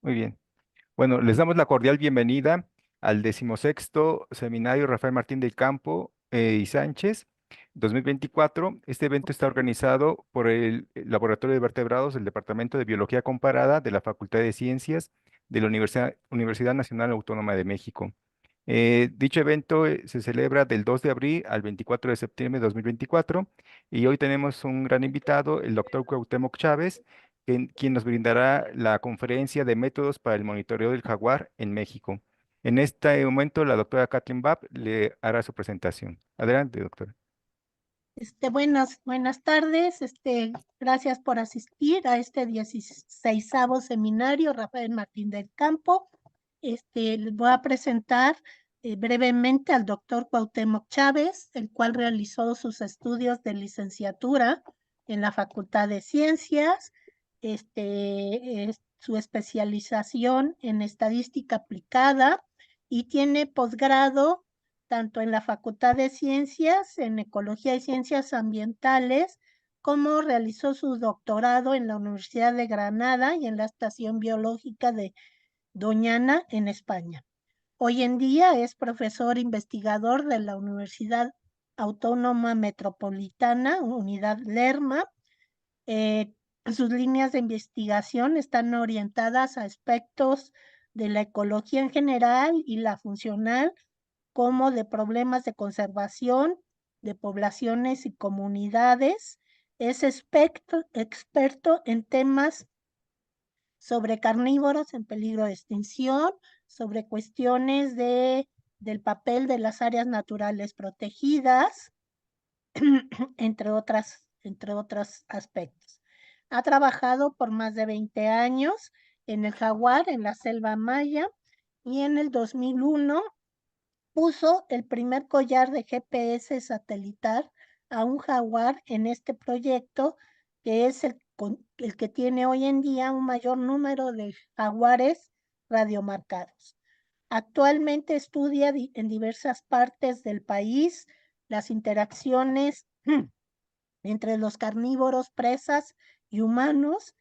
Muy bien. Bueno, les damos la cordial bienvenida al 16º Seminario Rafael Martín del Campo y Sánchez 2024. Este evento está organizado por el Laboratorio de Vertebrados del Departamento de Biología Comparada de la Facultad de Ciencias de la Universidad Nacional Autónoma de México. Dicho evento se celebra del 2 de abril al 24 de septiembre de 2024 y hoy tenemos un gran invitado, el doctor Cuauhtémoc Chávez, quien nos brindará la conferencia de métodos para el monitoreo del jaguar en México. En este momento, la doctora Kathleen Babb le hará su presentación. Adelante, doctora. Buenas tardes. Gracias por asistir a este 16º seminario Rafael Martín del Campo. Les voy a presentar brevemente al doctor Cuauhtémoc Chávez, el cual realizó sus estudios de licenciatura en la Facultad de Ciencias, su especialización en estadística aplicada y tiene posgrado tanto en la Facultad de Ciencias, en Ecología y Ciencias Ambientales, como realizó su doctorado en la Universidad de Granada y en la Estación Biológica de Doñana, en España. Hoy en día es profesor investigador de la Universidad Autónoma Metropolitana, Unidad Lerma. Eh, Sus líneas de investigación están orientadas a aspectos de la ecología en general y la funcional, como de problemas de conservación de poblaciones y comunidades. Es experto en temas sobre carnívoros en peligro de extinción, sobre cuestiones del papel de las áreas naturales protegidas, entre otros aspectos. Ha trabajado por más de 20 años en el jaguar, en la selva maya, y en el 2001 puso el primer collar de GPS satelital a un jaguar en este proyecto, que es el que tiene hoy en día un mayor número de jaguares radiomarcados. Actualmente estudia en diversas partes del país las interacciones entre los carnívoros, presas y humanos,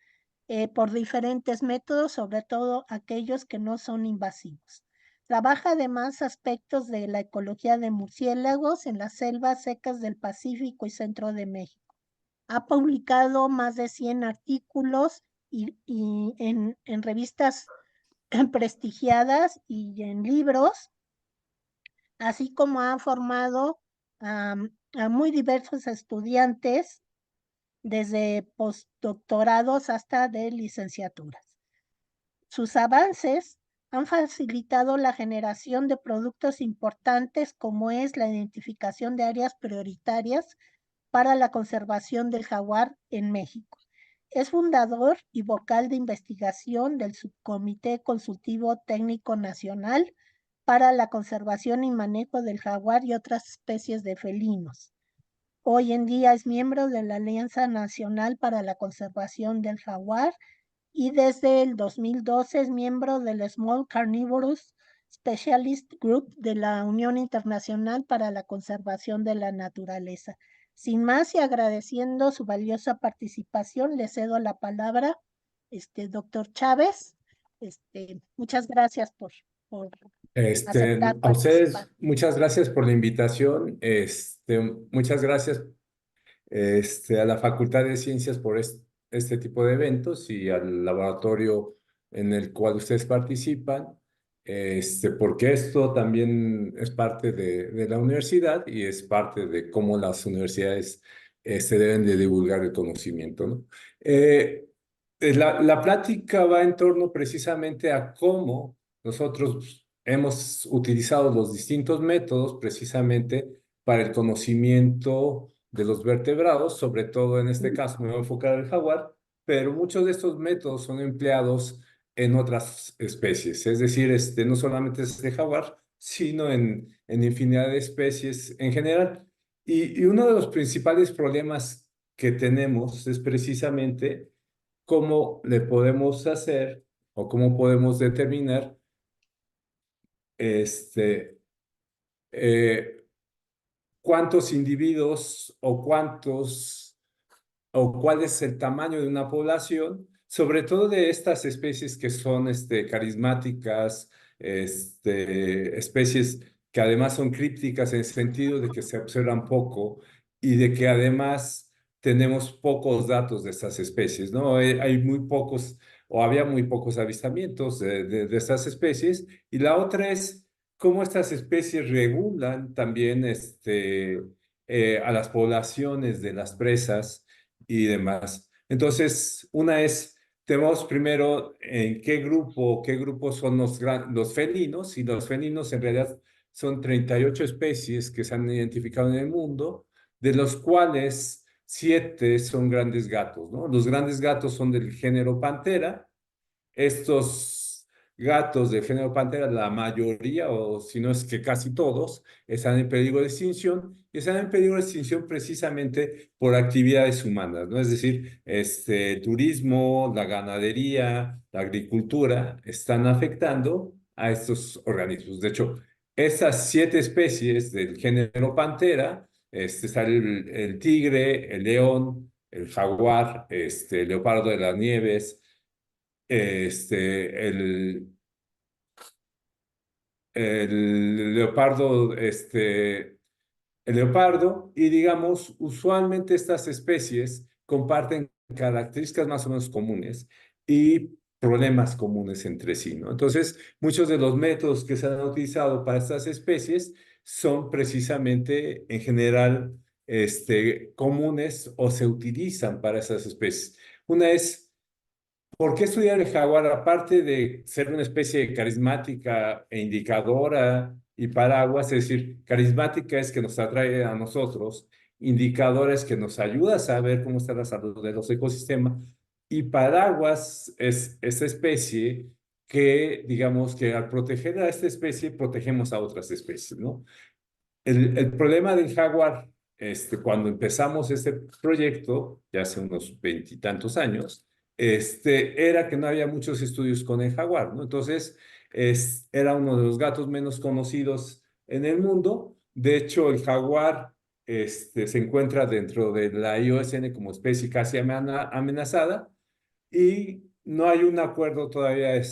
por diferentes métodos, sobre todo aquellos que no son invasivos. Trabaja además aspectos de la ecología de murciélagos en las selvas secas del Pacífico y centro de México. Ha publicado más de 100 artículos y en revistas prestigiadas y en libros, así como ha formado a muy diversos estudiantes, desde postdoctorados hasta de licenciaturas. Sus avances han facilitado la generación de productos importantes, como es la identificación de áreas prioritarias para la conservación del jaguar en México. Es fundador y vocal de investigación del Subcomité Consultivo Técnico Nacional para la Conservación y Manejo del Jaguar y otras especies de felinos. Hoy en día es miembro de la Alianza Nacional para la Conservación del Jaguar y desde el 2012 es miembro del Small Carnivorous Specialist Group de la Unión Internacional para la Conservación de la Naturaleza. Sin más y agradeciendo su valiosa participación, le cedo la palabra, doctor Chávez. Muchas gracias por aceptar A participar. ustedes, muchas gracias por la invitación. Muchas gracias a la Facultad de Ciencias por este tipo de eventos y al laboratorio en el cual ustedes participan, porque esto también es parte de la universidad y es parte de cómo las universidades deben de divulgar el conocimiento, ¿no? La plática va en torno precisamente a cómo nosotros hemos utilizado los distintos métodos precisamente para el conocimiento de los vertebrados, sobre todo en este caso me voy a enfocar en el jaguar, pero muchos de estos métodos son empleados en otras especies, es decir, no solamente es de jaguar, sino en infinidad de especies en general. Y uno de los principales problemas que tenemos es precisamente cómo le podemos hacer o cómo podemos determinar este, eh, cuántos individuos o cuál es el tamaño de una población sobre todo de estas especies que son carismáticas, especies que además son crípticas en el sentido de que se observan poco y de que además tenemos pocos datos de estas especies, ¿no? Hay muy pocos o había muy pocos avistamientos de estas especies. Y la otra es cómo estas especies regulan también a las poblaciones de las presas y demás. Entonces, una es, tenemos primero en qué grupos son los felinos, y los felinos en realidad son 38 especies que se han identificado en el mundo, de los cuales 7 son grandes gatos, ¿no? Los grandes gatos son del género Panthera. Estos gatos del género Pantera, la mayoría, o si no es que casi todos, están en peligro de extinción, y están en peligro de extinción precisamente por actividades humanas, ¿no? Es decir, turismo, la ganadería, la agricultura, están afectando a estos organismos. De hecho, estas 7 especies del género Pantera, está el tigre, el león, el jaguar, el leopardo de las nieves, este, el, el leopardo, el leopardo, y digamos, usualmente estas especies comparten características más o menos comunes y problemas comunes entre sí, ¿no? Entonces, muchos de los métodos que se han utilizado para estas especies son precisamente, en general, comunes o se utilizan para esas especies. Una es, ¿por qué estudiar el jaguar? Aparte de ser una especie carismática e indicadora y paraguas, es decir, carismática es que nos atrae a nosotros, indicadora es que nos ayuda a saber cómo está la salud de los ecosistemas, y paraguas es esta especie que, digamos, que al proteger a esta especie, protegemos a otras especies, ¿no? El problema del jaguar, cuando empezamos este proyecto, ya hace unos veintitantos años, era que no había muchos estudios con el jaguar, ¿no? Entonces, era uno de los gatos menos conocidos en el mundo. De hecho, el jaguar, se encuentra dentro de la IUCN como especie casi amenazada, y no hay un acuerdo todavía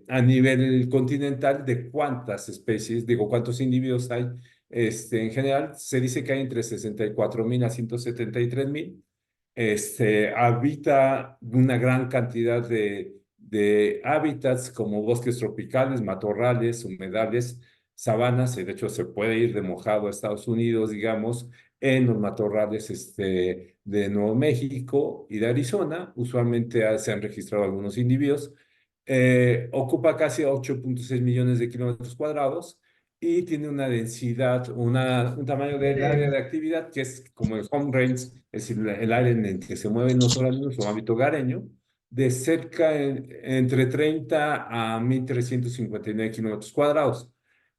a nivel continental de cuántas especies, digo, cuántos individuos hay. En general, se dice que hay entre 64.000 a 173.000. Habita una gran cantidad de hábitats como bosques tropicales, matorrales, humedales, sabanas. De hecho, se puede ir de mojado a Estados Unidos, digamos, en los matorrales de Nuevo México y de Arizona. Usualmente se han registrado algunos individuos. Ocupa casi 8.6 millones de kilómetros cuadrados y tiene una densidad, un tamaño del área de actividad que es como el home range, es decir, el área en el que se mueven los organismos, su hábito hogareño, de cerca entre 30 a 1.359 kilómetros cuadrados.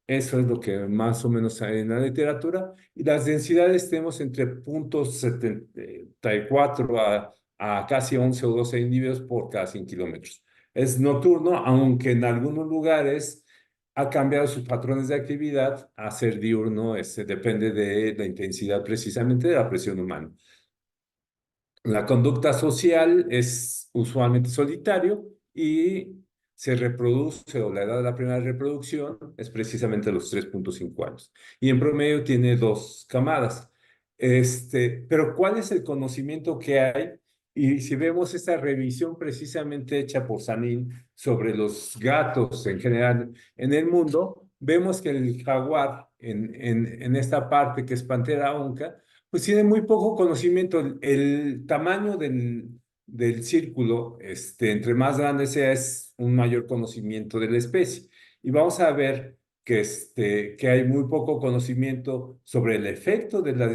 Eso es lo que más o menos hay en la literatura. Y las densidades tenemos entre 0.74 a casi 11 o 12 individuos por cada 100 kilómetros. Es nocturno, aunque en algunos lugares ha cambiado sus patrones de actividad a ser diurno. Depende de la intensidad precisamente de la presión humana. La conducta social es usualmente solitario y se reproduce, o la edad de la primera reproducción es precisamente a los 3.5 años. Y en promedio tiene 2 camadas. Pero ¿cuál es el conocimiento que hay? Y si vemos esta revisión precisamente hecha por Sanin sobre los gatos en general en el mundo, vemos que el jaguar en esta parte que es Panthera onca, pues tiene muy poco conocimiento. El tamaño del círculo, entre más grande sea, es un mayor conocimiento de la especie. Y vamos a ver que hay muy poco conocimiento sobre el efecto de la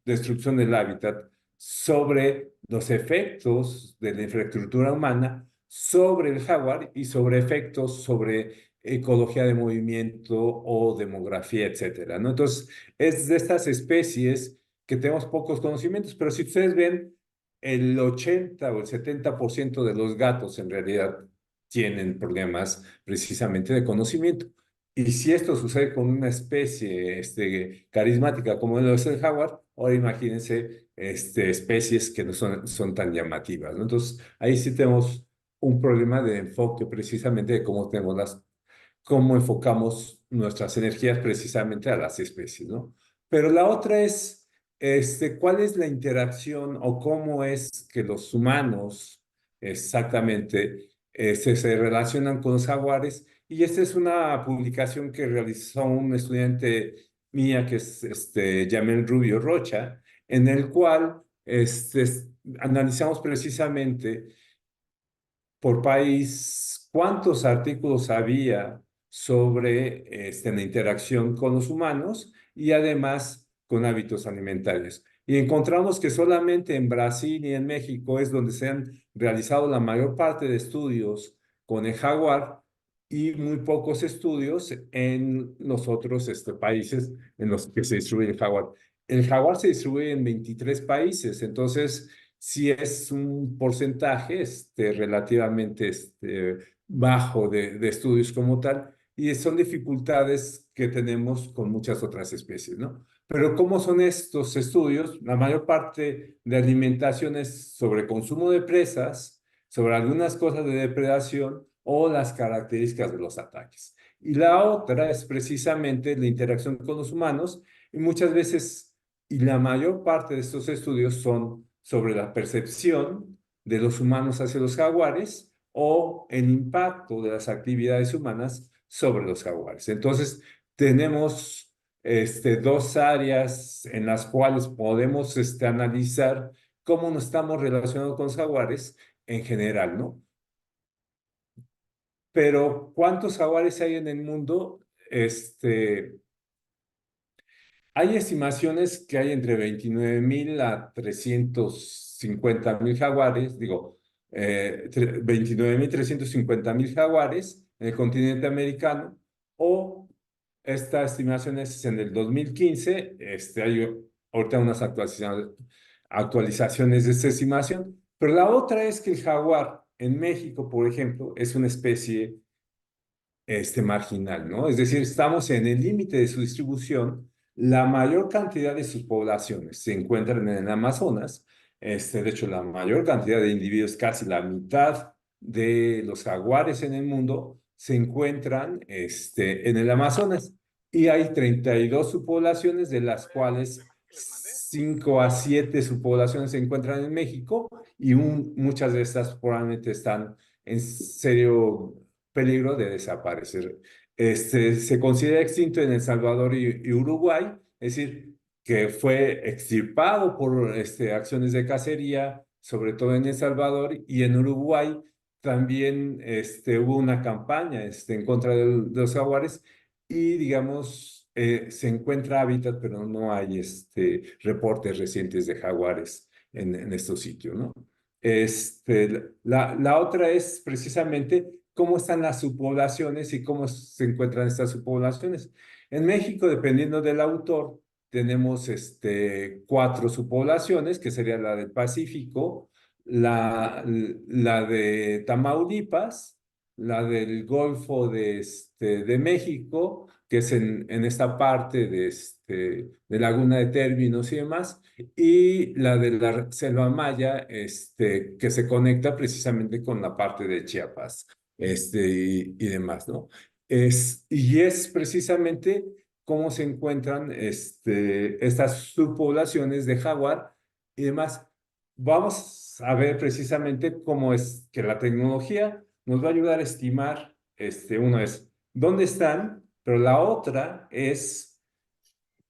destrucción del hábitat, sobre los efectos de la infraestructura humana, sobre el jaguar y sobre efectos sobre ecología de movimiento o demografía, etcétera, ¿no? Entonces, es de estas especies que tenemos pocos conocimientos, pero si ustedes ven, el 80 o el 70% de los gatos en realidad tienen problemas precisamente de conocimiento. Y si esto sucede con una especie carismática como lo es el jaguar, ahora imagínense especies que no son tan llamativas, ¿no? Entonces, ahí sí tenemos un problema de enfoque precisamente de cómo enfocamos nuestras energías precisamente a las especies, ¿no? Pero la otra es, ¿cuál es la interacción o cómo es que los humanos exactamente se relacionan con los jaguares? Y esta es una publicación que realizó un estudiante mía, que es Yamel Rubio Rocha, en el cual analizamos precisamente por país cuántos artículos había sobre la interacción con los humanos y además con hábitos alimentarios. Y encontramos que solamente en Brasil y en México es donde se han realizado la mayor parte de estudios con el jaguar y muy pocos estudios en los otros países en los que se distribuye el jaguar. El jaguar se distribuye en 23 países, entonces sí es un porcentaje relativamente bajo de estudios como tal, y son dificultades que tenemos con muchas otras especies, ¿no? Pero ¿cómo son estos estudios? La mayor parte de alimentación es sobre consumo de presas, sobre algunas cosas de depredación o las características de los ataques. Y la otra es precisamente la interacción con los humanos, y muchas veces, y la mayor parte de estos estudios son sobre la percepción de los humanos hacia los jaguares o el impacto de las actividades humanas sobre los jaguares. Entonces, tenemos dos áreas en las cuales podemos analizar cómo nos estamos relacionando con los jaguares en general, ¿no? Pero ¿cuántos jaguares hay en el mundo? Hay estimaciones que hay entre 29.000 a 350.000 jaguares, digo, 29.350.000 jaguares en el continente americano, o esta estimación es en el 2015, hay ahorita unas actualizaciones de esta estimación, pero la otra es que el jaguar en México, por ejemplo, es una especie marginal, ¿no? Es decir, estamos en el límite de su distribución. La mayor cantidad de sus poblaciones se encuentran en el Amazonas. De hecho, la mayor cantidad de individuos, casi la mitad de los jaguares en el mundo, se encuentran en el Amazonas. Y hay 32 subpoblaciones, de las cuales 5 a 7 subpoblaciones se encuentran en México, y muchas de estas probablemente están en serio peligro de desaparecer. Se considera extinto en El Salvador y Uruguay, es decir, que fue extirpado por acciones de cacería, sobre todo en El Salvador, y en Uruguay también hubo una campaña en contra de los jaguares, y digamos, se encuentra hábitat, pero no hay reportes recientes de jaguares en estos sitios, ¿no? La otra es precisamente cómo están las subpoblaciones y cómo se encuentran estas subpoblaciones. En México, dependiendo del autor, tenemos 4 subpoblaciones, que sería la del Pacífico, la de Tamaulipas, la del Golfo de México, que es en esta parte de Laguna de Términos y demás, y la de la selva maya, que se conecta precisamente con la parte de Chiapas, y demás, ¿no? Y es precisamente cómo se encuentran estas subpoblaciones de jaguar y demás. Vamos a ver precisamente cómo es que la tecnología nos va a ayudar a estimar, uno es dónde están, pero la otra es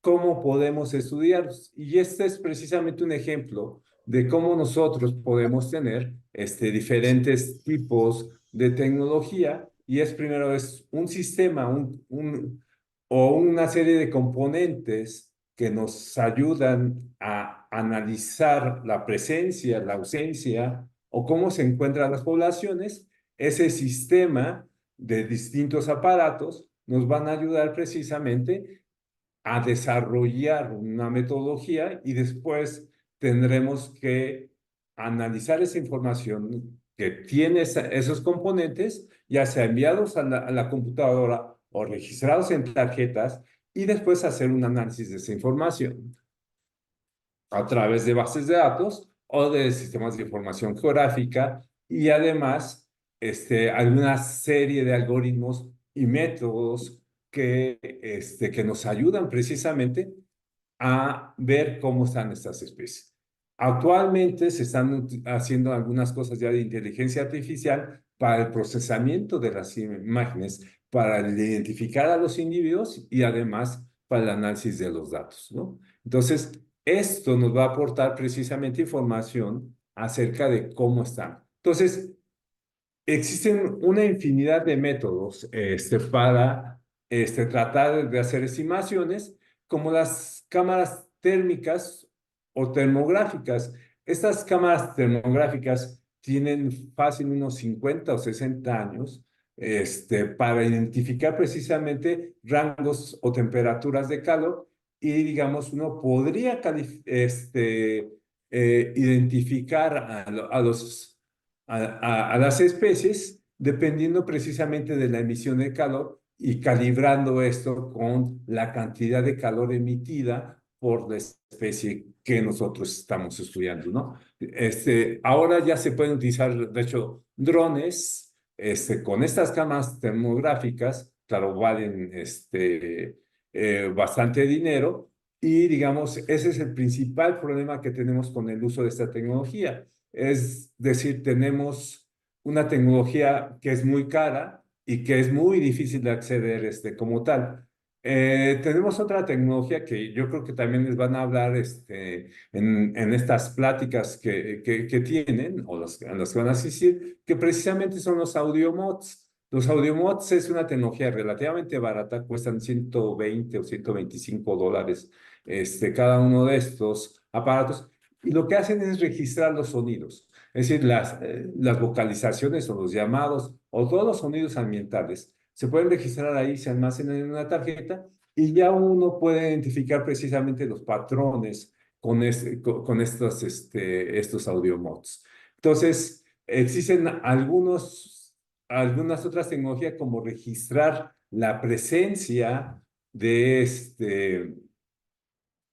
cómo podemos estudiarlos. Y este es precisamente un ejemplo de cómo nosotros podemos tener diferentes tipos de tecnología, y es primero es un sistema o una serie de componentes que nos ayudan a analizar la presencia, la ausencia o cómo se encuentran las poblaciones. Ese sistema de distintos aparatos nos van a ayudar precisamente a desarrollar una metodología, y después tendremos que analizar esa información que tiene esos componentes, ya sea enviados a la computadora o registrados en tarjetas y después hacer un análisis de esa información a través de bases de datos o de sistemas de información geográfica y además alguna serie de algoritmos y métodos que nos ayudan precisamente a ver cómo están estas especies. Actualmente se están haciendo algunas cosas ya de inteligencia artificial para el procesamiento de las imágenes, para identificar a los individuos y además para el análisis de los datos, ¿no? Entonces, esto nos va a aportar precisamente información acerca de cómo están. Entonces, existen una infinidad de métodos para tratar de hacer estimaciones, como las cámaras térmicas o termográficas. Estas cámaras termográficas tienen fácil unos 50 o 60 años para identificar precisamente rangos o temperaturas de calor y, digamos, uno podría identificar a las especies dependiendo precisamente de la emisión de calor y calibrando esto con la cantidad de calor emitida por la especie que nosotros estamos estudiando, ¿no? Ahora ya se pueden utilizar, de hecho, drones con estas cámaras termográficas, claro, valen bastante dinero y, digamos, ese es el principal problema que tenemos con el uso de esta tecnología. Es decir, tenemos una tecnología que es muy cara y que es muy difícil de acceder como tal. Tenemos otra tecnología que yo creo que también les van a hablar en estas pláticas que tienen o en las que van a asistir, que precisamente son los audiomods. Los audiomods es una tecnología relativamente barata, cuestan 120 o $125 cada uno de estos aparatos y lo que hacen es registrar los sonidos, es decir, las vocalizaciones o los llamados o todos los sonidos ambientales se pueden registrar ahí, se almacenan en una tarjeta y ya uno puede identificar precisamente los patrones con estos audio mods. Entonces, existen algunas otras tecnologías como registrar la presencia de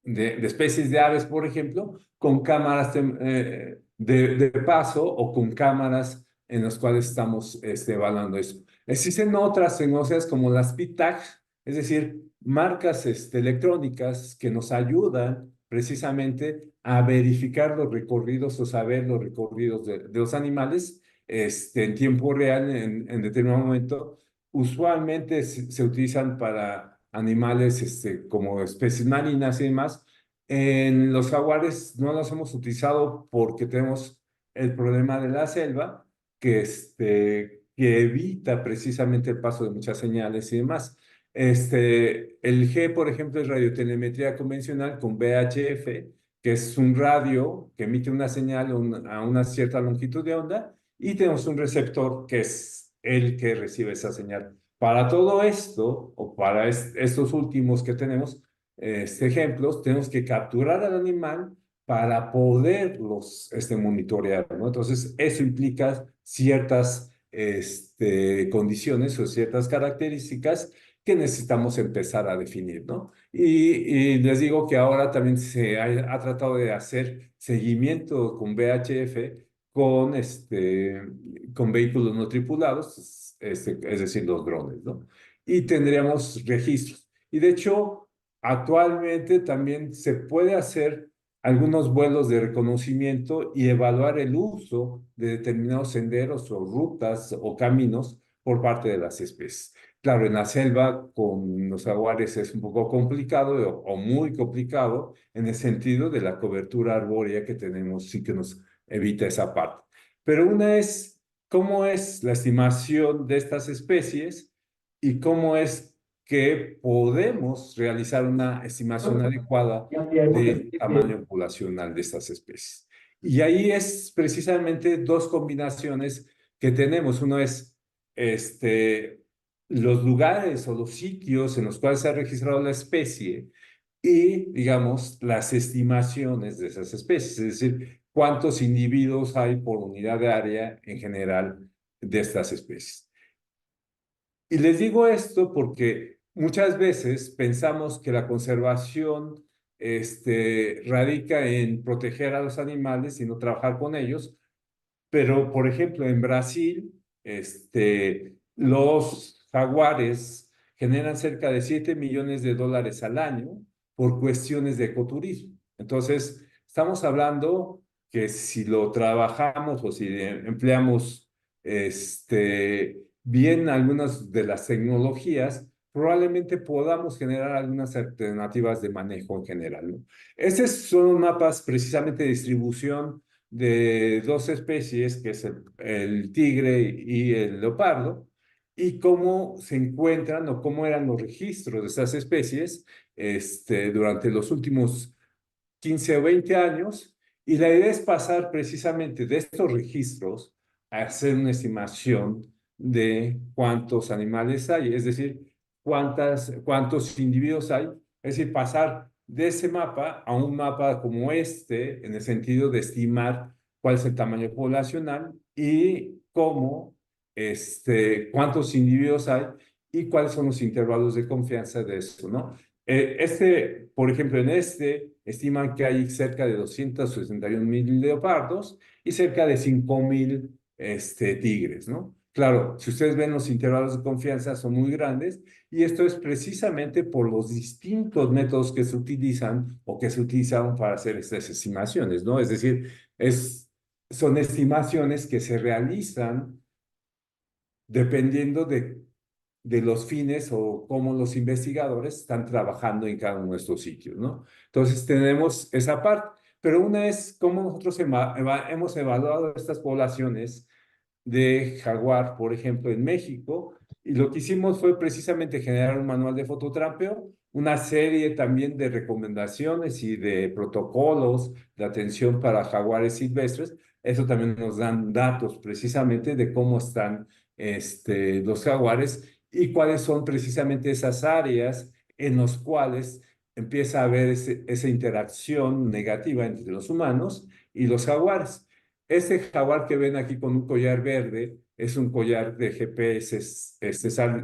especies de aves, por ejemplo, con cámaras de paso o con cámaras en las cuales estamos evaluando eso. Existen otras tecnologías como las PTAG, es decir, marcas electrónicas que nos ayudan precisamente a verificar los recorridos o saber los recorridos de los animales en tiempo real en determinado momento. Usualmente se utilizan para animales como especies marinas y demás. En los jaguares no los hemos utilizado porque tenemos el problema de la selva, que evita precisamente el paso de muchas señales y demás. El G, por ejemplo, es radiotelemetría convencional con VHF, que es un radio que emite una señal a una cierta longitud de onda, y tenemos un receptor que es el que recibe esa señal. Para todo esto, o para estos últimos que tenemos, ejemplos, tenemos que capturar al animal para poderlos monitorear, ¿no? Entonces, eso implica ciertas condiciones o ciertas características que necesitamos empezar a definir, ¿no? Y les digo que ahora también se ha tratado de hacer seguimiento con VHF con vehículos no tripulados, es decir, los drones, ¿no? Y tendríamos registros. Y de hecho, actualmente también se puede hacer algunos vuelos de reconocimiento y evaluar el uso de determinados senderos o rutas o caminos por parte de las especies. Claro, en la selva con los jaguares es un poco complicado o muy complicado en el sentido de la cobertura arbórea que tenemos y que nos evita esa parte. Pero una es cómo es la estimación de estas especies y cómo es que podemos realizar una estimación adecuada del tamaño poblacional de estas especies. Y ahí es precisamente dos combinaciones que tenemos. Uno es los lugares o los sitios en los cuales se ha registrado la especie y, digamos, las estimaciones de esas especies, es decir, cuántos individuos hay por unidad de área en general de estas especies. Y les digo esto porque muchas veces pensamos que la conservación radica en proteger a los animales y no trabajar con ellos, pero, por ejemplo, en Brasil, los jaguares generan cerca de 7 millones de dólares al año por cuestiones de ecoturismo. Entonces, estamos hablando que si lo trabajamos o si empleamos bien algunas de las tecnologías, probablemente podamos generar algunas alternativas de manejo en general, ¿no? Estos son mapas precisamente de distribución de dos especies, que es el tigre y el leopardo, y cómo se encuentran o cómo eran los registros de estas especies durante los últimos 15 o 20 años. Y la idea es pasar precisamente de estos registros a hacer una estimación de cuántos animales hay, es decir, cuántos individuos hay, es decir, pasar de ese mapa a un mapa como este, en el sentido de estimar cuál es el tamaño poblacional y cuántos individuos hay y cuáles son los intervalos de confianza de eso, ¿no? Por ejemplo, estiman que hay cerca de 261,000 leopardos y cerca de 5,000 tigres, ¿no? Claro, si ustedes ven los intervalos de confianza son muy grandes y esto es precisamente por los distintos métodos que se utilizan o que se utilizaron para hacer estas estimaciones, ¿no? Es decir, son estimaciones que se realizan dependiendo de los fines o cómo los investigadores están trabajando en cada uno de estos sitios, ¿no? Entonces tenemos esa parte, pero una es cómo nosotros hemos evaluado estas poblaciones de jaguar, por ejemplo, en México, y lo que hicimos fue precisamente generar un manual de fototrampeo, una serie también de recomendaciones y de protocolos de atención para jaguares silvestres. Eso también nos dan datos precisamente de cómo están los jaguares y cuáles son precisamente esas áreas en las cuales empieza a haber esa interacción negativa entre los humanos y los jaguares. Este jaguar que ven aquí con un collar verde es un collar de GPS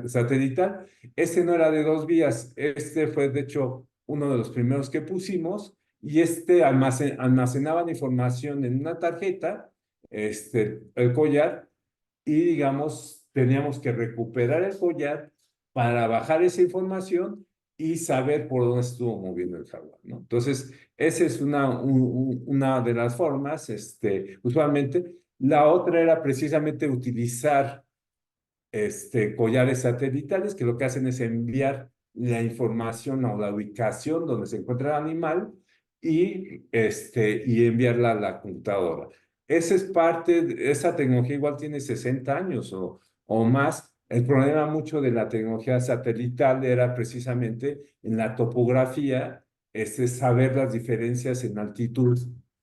satelital. Este no era de 2 vías, este fue de hecho uno de los primeros que pusimos y almacenaban información en una tarjeta, el collar, y digamos, teníamos que recuperar el collar para bajar esa información y saber por dónde estuvo moviendo el jaguar, ¿no? Entonces, esa es una de las formas, usualmente. La otra era precisamente utilizar collares satelitales que lo que hacen es enviar la información o la ubicación donde se encuentra el animal y enviarla a la computadora. Esa tecnología igual tiene 60 años o más. El problema mucho de la tecnología satelital era precisamente en la topografía, saber las diferencias en altitud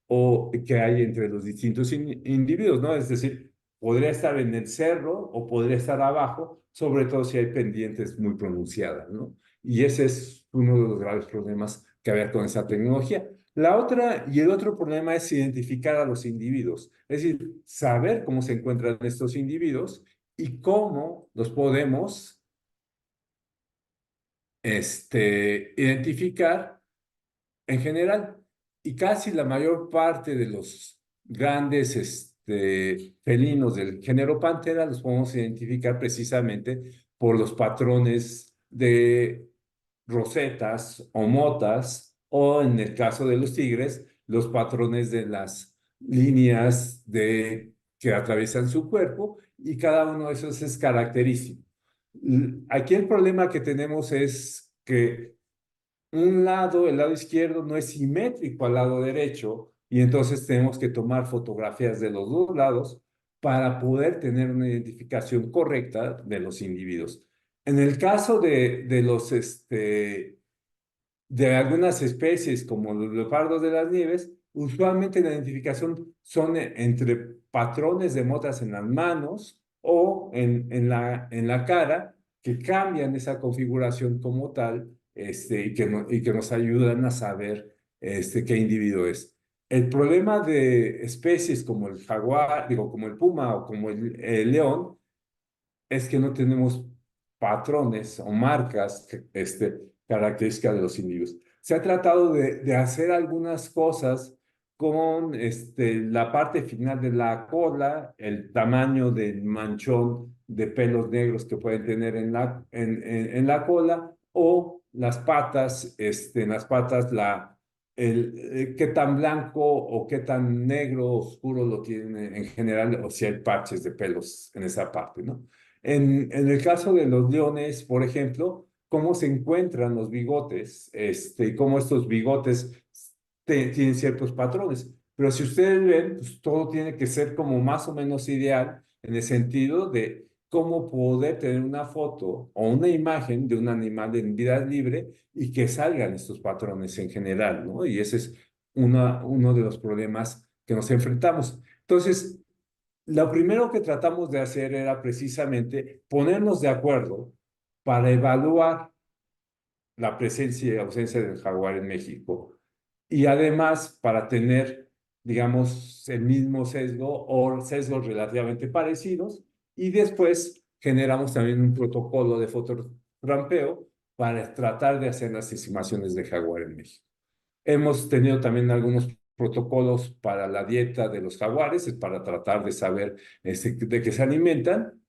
o que hay entre los distintos individuos, ¿no? Es decir, podría estar en el cerro o podría estar abajo, sobre todo si hay pendientes muy pronunciadas, ¿no? Y ese es uno de los graves problemas que había con esa tecnología. El otro problema es identificar a los individuos, es decir, saber cómo se encuentran estos individuos y cómo los podemos identificar en general. Y casi la mayor parte de los grandes felinos del género Pantera los podemos identificar precisamente por los patrones de rosetas o motas, o en el caso de los tigres, los patrones de las líneas que atraviesan su cuerpo, y cada uno de esos es característico. Aquí el problema que tenemos es que el lado izquierdo, no es simétrico al lado derecho, y entonces tenemos que tomar fotografías de los dos lados para poder tener una identificación correcta de los individuos. En el caso de algunas especies como los leopardos de las nieves, usualmente la identificación son entre patrones de motas en las manos o en la cara, que cambian esa configuración como tal, y que nos ayudan a saber qué individuo es. El problema de especies como el jaguar, digo, como el puma o como el león, es que no tenemos patrones o marcas características de los individuos. Se ha tratado de hacer algunas cosas con la parte final de la cola, el tamaño del manchón de pelos negros que pueden tener en la cola, o en las patas qué tan blanco o qué tan negro oscuro lo tienen en general, o si hay parches de pelos en esa parte, ¿no? En el caso de los leones, por ejemplo, cómo se encuentran los bigotes, y cómo estos bigotes tienen ciertos patrones. Pero si ustedes ven, pues todo tiene que ser como más o menos ideal en el sentido de cómo poder tener una foto o una imagen de un animal en vida libre y que salgan estos patrones en general, ¿no? Y ese es uno de los problemas que nos enfrentamos. Entonces, lo primero que tratamos de hacer era precisamente ponernos de acuerdo para evaluar la presencia y ausencia del jaguar en México. Y además, para tener, digamos, el mismo sesgo o sesgos relativamente parecidos. Y después generamos también un protocolo de fotorampeo para tratar de hacer las estimaciones de jaguar en México. Hemos tenido también algunos protocolos para la dieta de los jaguares, es para tratar de saber de qué se alimentan.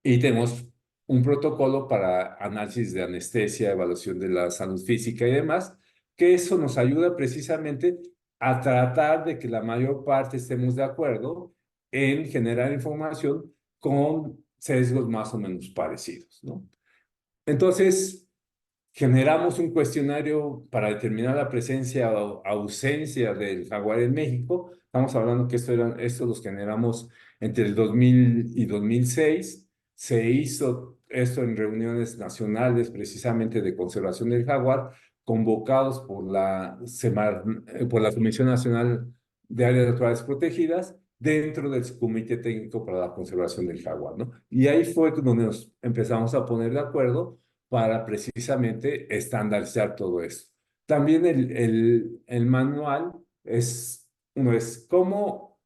Y tenemos un protocolo para análisis de anestesia, evaluación de la salud física y demás, que eso nos ayuda precisamente a tratar de que la mayor parte estemos de acuerdo en generar información con sesgos más o menos parecidos, ¿no? Entonces, generamos un cuestionario para determinar la presencia o ausencia del jaguar en México. Estamos hablando que estos los generamos entre el 2000 y 2006. Se hizo esto en reuniones nacionales precisamente de conservación del jaguar, convocados por por la Comisión Nacional de Áreas Naturales Protegidas, dentro del Comité Técnico para la Conservación del Jaguar, ¿no? Y ahí fue donde nos empezamos a poner de acuerdo para precisamente estandarizar todo eso. También el manual es cómo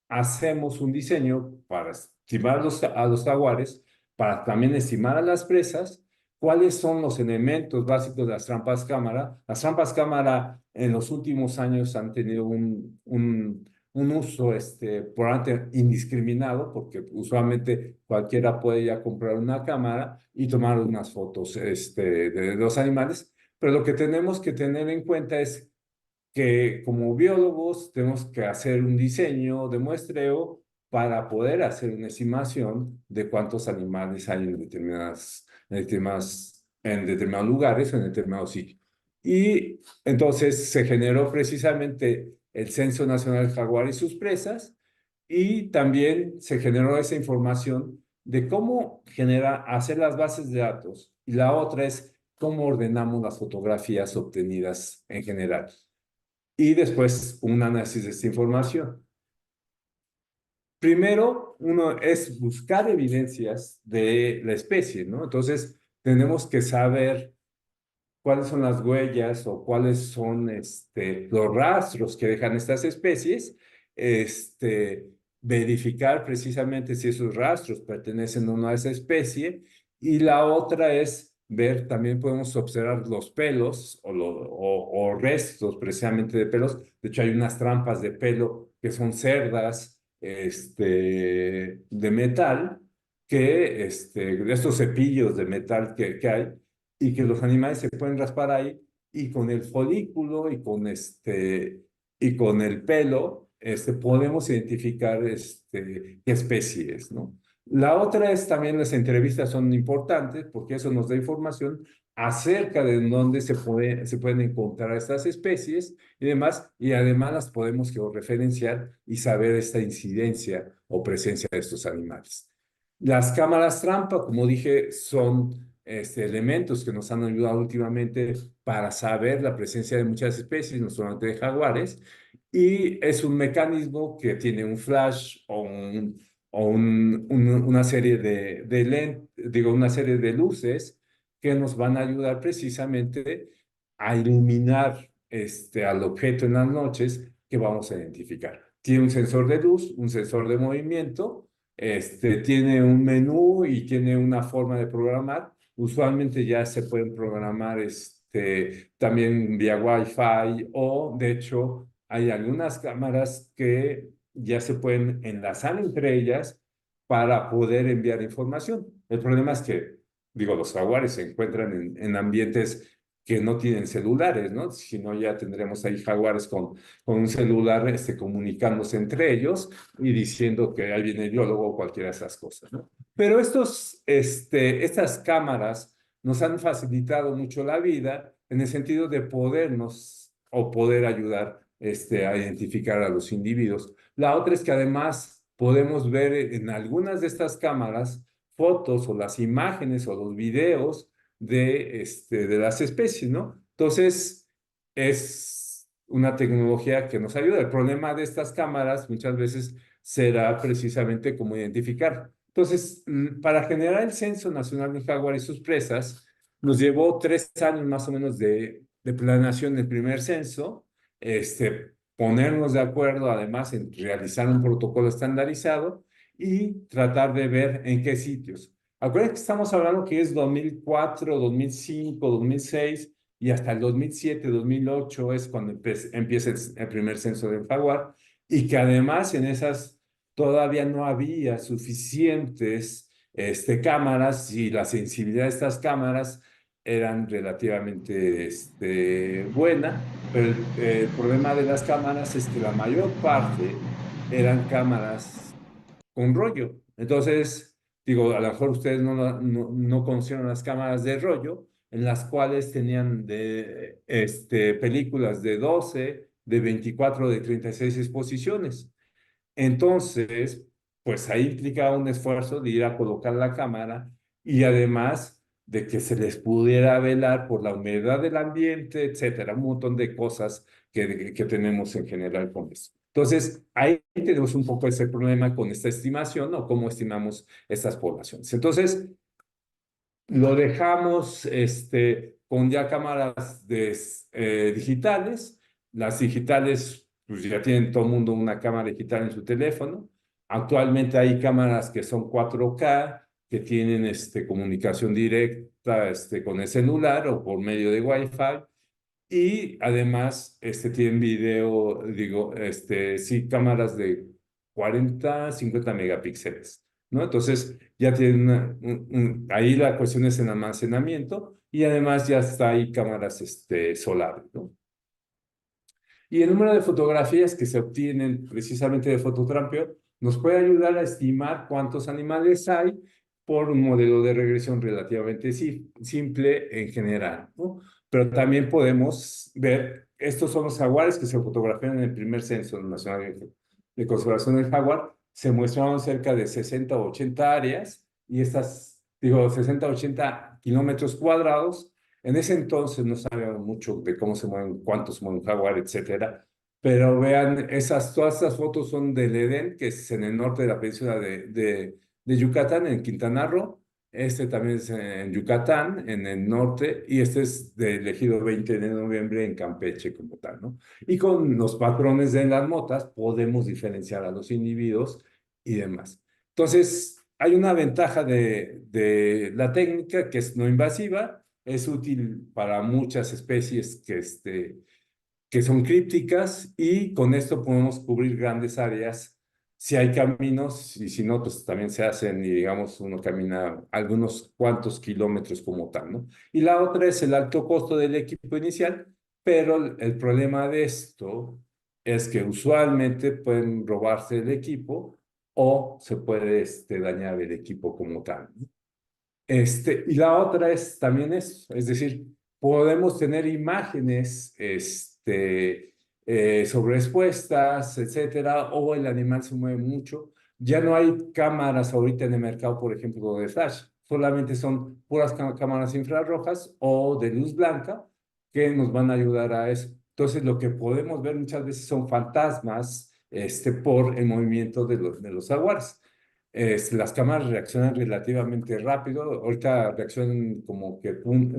hacemos un diseño para estimar a los jaguares, para también estimar a las presas, cuáles son los elementos básicos de las trampas cámara. Las trampas cámara en los últimos años han tenido un uso probablemente indiscriminado, porque usualmente cualquiera puede ya comprar una cámara y tomar unas fotos de los animales, pero lo que tenemos que tener en cuenta es que como biólogos tenemos que hacer un diseño de muestreo para poder hacer una estimación de cuántos animales hay en determinados lugares o en determinados sitios. Y entonces se generó precisamente el Censo Nacional del Jaguar y sus presas, y también se generó esa información de cómo hacer las bases de datos. Y la otra es cómo ordenamos las fotografías obtenidas en general. Y después un análisis de esta información. Primero, uno es buscar evidencias de la especie, ¿no? Entonces, tenemos que saber cuáles son las huellas o cuáles son los rastros que dejan estas especies, verificar precisamente si esos rastros pertenecen o no a esa especie, y la otra es ver, también podemos observar los pelos o restos precisamente de pelos. De hecho, hay unas trampas de pelo que son cerdas de metal, estos cepillos de metal que hay, y que los animales se pueden raspar ahí, y con el folículo y con el pelo podemos identificar qué especie es, ¿no? La otra es también, las entrevistas son importantes porque eso nos da información acerca de dónde se pueden encontrar estas especies y demás, y además las podemos georreferenciar y saber esta incidencia o presencia de estos animales. Las cámaras trampa, como dije, son elementos que nos han ayudado últimamente para saber la presencia de muchas especies, no solamente de jaguares, y es un mecanismo que tiene un flash o una serie una serie de luces que nos van a ayudar precisamente a iluminar al objeto en las noches que vamos a identificar. Tiene un sensor de luz, un sensor de movimiento, tiene un menú y tiene una forma de programar. Usualmente ya se pueden programar también vía Wi-Fi o, de hecho, hay algunas cámaras que ya se pueden enlazar entre ellas para poder enviar información. El problema es que, digo, los jaguares se encuentran en ambientes que no tienen celulares, ¿no? Si no, ya tendremos ahí jaguares con un celular comunicándose entre ellos y diciendo que ahí viene el biólogo o cualquiera de esas cosas, ¿no? Pero estas cámaras nos han facilitado mucho la vida en el sentido de podernos o poder ayudar a identificar a los individuos. La otra es que además podemos ver en algunas de estas cámaras fotos o las imágenes o los videos de las especies, ¿no? Entonces, es una tecnología que nos ayuda. El problema de estas cámaras muchas veces será precisamente cómo identificar. Entonces, para generar el Censo Nacional de Jaguar y sus presas, nos llevó 3 años más o menos de planeación del primer censo, ponernos de acuerdo además en realizar un protocolo estandarizado y tratar de ver en qué sitios. Acuérdense que estamos hablando que es 2004, 2005, 2006 y hasta el 2007, 2008 es cuando empieza el primer censo del jaguar y que además en esas todavía no había suficientes cámaras y la sensibilidad de estas cámaras eran relativamente buena, pero el problema de las cámaras es que la mayor parte eran cámaras con rollo. Entonces, digo, a lo mejor ustedes no conocieron las cámaras de rollo, en las cuales tenían películas de 12, de 24, de 36 exposiciones. Entonces, pues ahí implicaba un esfuerzo de ir a colocar la cámara y además de que se les pudiera velar por la humedad del ambiente, etcétera, un montón de cosas que tenemos en general con eso. Entonces, ahí tenemos un poco ese problema con esta estimación o cómo estimamos estas poblaciones. Entonces, lo dejamos con ya cámaras digitales. Las digitales, pues ya tienen todo el mundo una cámara digital en su teléfono. Actualmente hay cámaras que son 4K, que tienen comunicación directa con el celular o por medio de Wi-Fi. Y además tienen video, digo, sí, cámaras de 40, 50 megapíxeles, ¿no? Entonces ya tienen ahí la cuestión es en almacenamiento y además ya está ahí cámaras solares, ¿no? Y el número de fotografías que se obtienen precisamente de fototrampeo nos puede ayudar a estimar cuántos animales hay por un modelo de regresión relativamente simple en general, ¿no? Pero también podemos ver, estos son los jaguares que se fotografiaron en el primer censo nacional de conservación del jaguar, se muestraron cerca de 60 o 80 áreas y estas, digo, 60 o 80 kilómetros cuadrados. En ese entonces no sabíamos mucho de cómo se mueven, cuántos se mueve un jaguar, etcétera. Pero vean, todas estas fotos son del Edén, que es en el norte de la península de Yucatán, en Quintana Roo. Este también es en Yucatán, en el norte, y este es del ejido 20 de noviembre en Campeche como tal, ¿no? Y con los patrones de las motas podemos diferenciar a los individuos y demás. Entonces, hay una ventaja de la técnica que es no invasiva, es útil para muchas especies que son crípticas y con esto podemos cubrir grandes áreas si hay caminos y si no, pues también se hacen y digamos uno camina algunos cuantos kilómetros como tal, ¿no? Y la otra es el alto costo del equipo inicial, pero el problema de esto es que usualmente pueden robarse el equipo o se puede dañar el equipo como tal, ¿no? Y la otra es también eso, es decir, podemos tener imágenes sobre respuestas, etcétera, o el animal se mueve mucho. Ya no hay cámaras ahorita en el mercado, por ejemplo, de flash, solamente son puras cámaras infrarrojas o de luz blanca que nos van a ayudar a eso. Entonces, lo que podemos ver muchas veces son fantasmas por el movimiento de los jaguares. Las cámaras reaccionan relativamente rápido. Ahorita reaccionan como que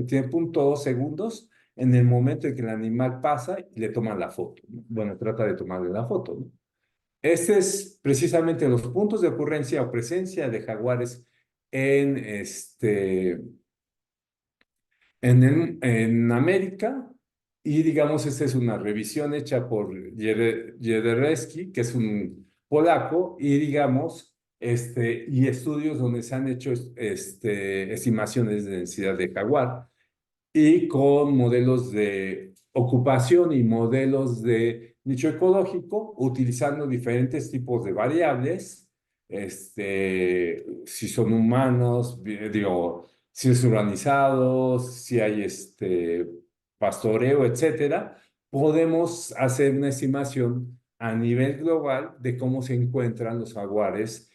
tiene 0.2 segundos en el momento en que el animal pasa y le toman la foto, ¿no? Bueno, trata de tomarle la foto, ¿no? Este es precisamente los puntos de ocurrencia o presencia de jaguares en, en América. Y digamos, esta es una revisión hecha por Jedereski, que es un polaco, y digamos, y estudios donde se han hecho estimaciones de densidad de jaguar y con modelos de ocupación y modelos de nicho ecológico, utilizando diferentes tipos de variables, si son humanos, digo, si es urbanizado, si hay pastoreo, etcétera, podemos hacer una estimación a nivel global de cómo se encuentran los jaguares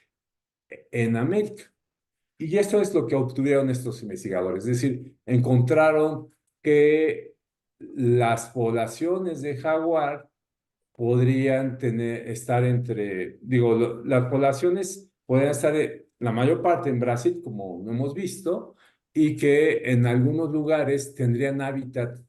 en América. Y esto es lo que obtuvieron estos investigadores, es decir, encontraron que las poblaciones de jaguar podrían estar entre, digo, las poblaciones podrían estar la mayor parte en Brasil, como lo hemos visto, y que en algunos lugares tendrían hábitat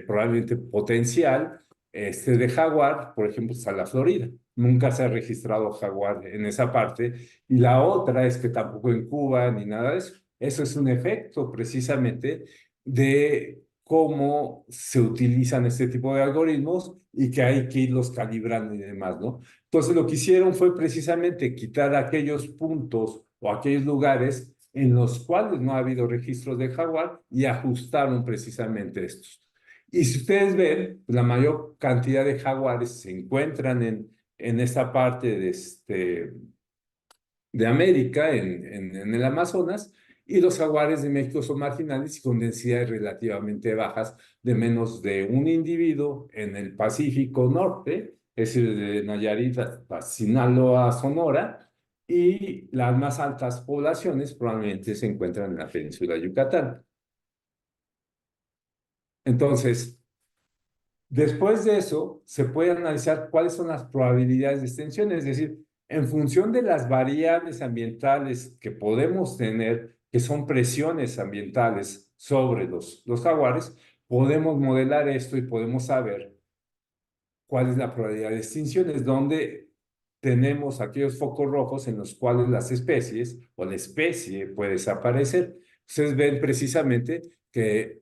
probablemente potencial de jaguar, por ejemplo, hasta la Florida. Nunca se ha registrado jaguar en esa parte. Y la otra es que tampoco en Cuba ni nada de eso. Eso es un efecto precisamente de cómo se utilizan este tipo de algoritmos y que hay que irlos calibrando y demás, ¿no? Entonces lo que hicieron fue precisamente quitar aquellos puntos o aquellos lugares en los cuales no ha habido registros de jaguar y ajustaron precisamente estos. Y si ustedes ven, la mayor cantidad de jaguares se encuentran en esta parte de América, en el Amazonas, y los jaguares de México son marginales y con densidades relativamente bajas, de menos de un individuo en el Pacífico Norte, es decir, de Nayarit hasta Sinaloa, Sonora, y las más altas poblaciones probablemente se encuentran en la península de Yucatán. Entonces, después de eso, se puede analizar cuáles son las probabilidades de extensión, es decir, en función de las variables ambientales que podemos tener, que son presiones ambientales sobre los jaguares, podemos modelar esto y podemos saber cuál es la probabilidad de extinción, es donde tenemos aquellos focos rojos en los cuales las especies o la especie puede desaparecer. Ustedes ven precisamente que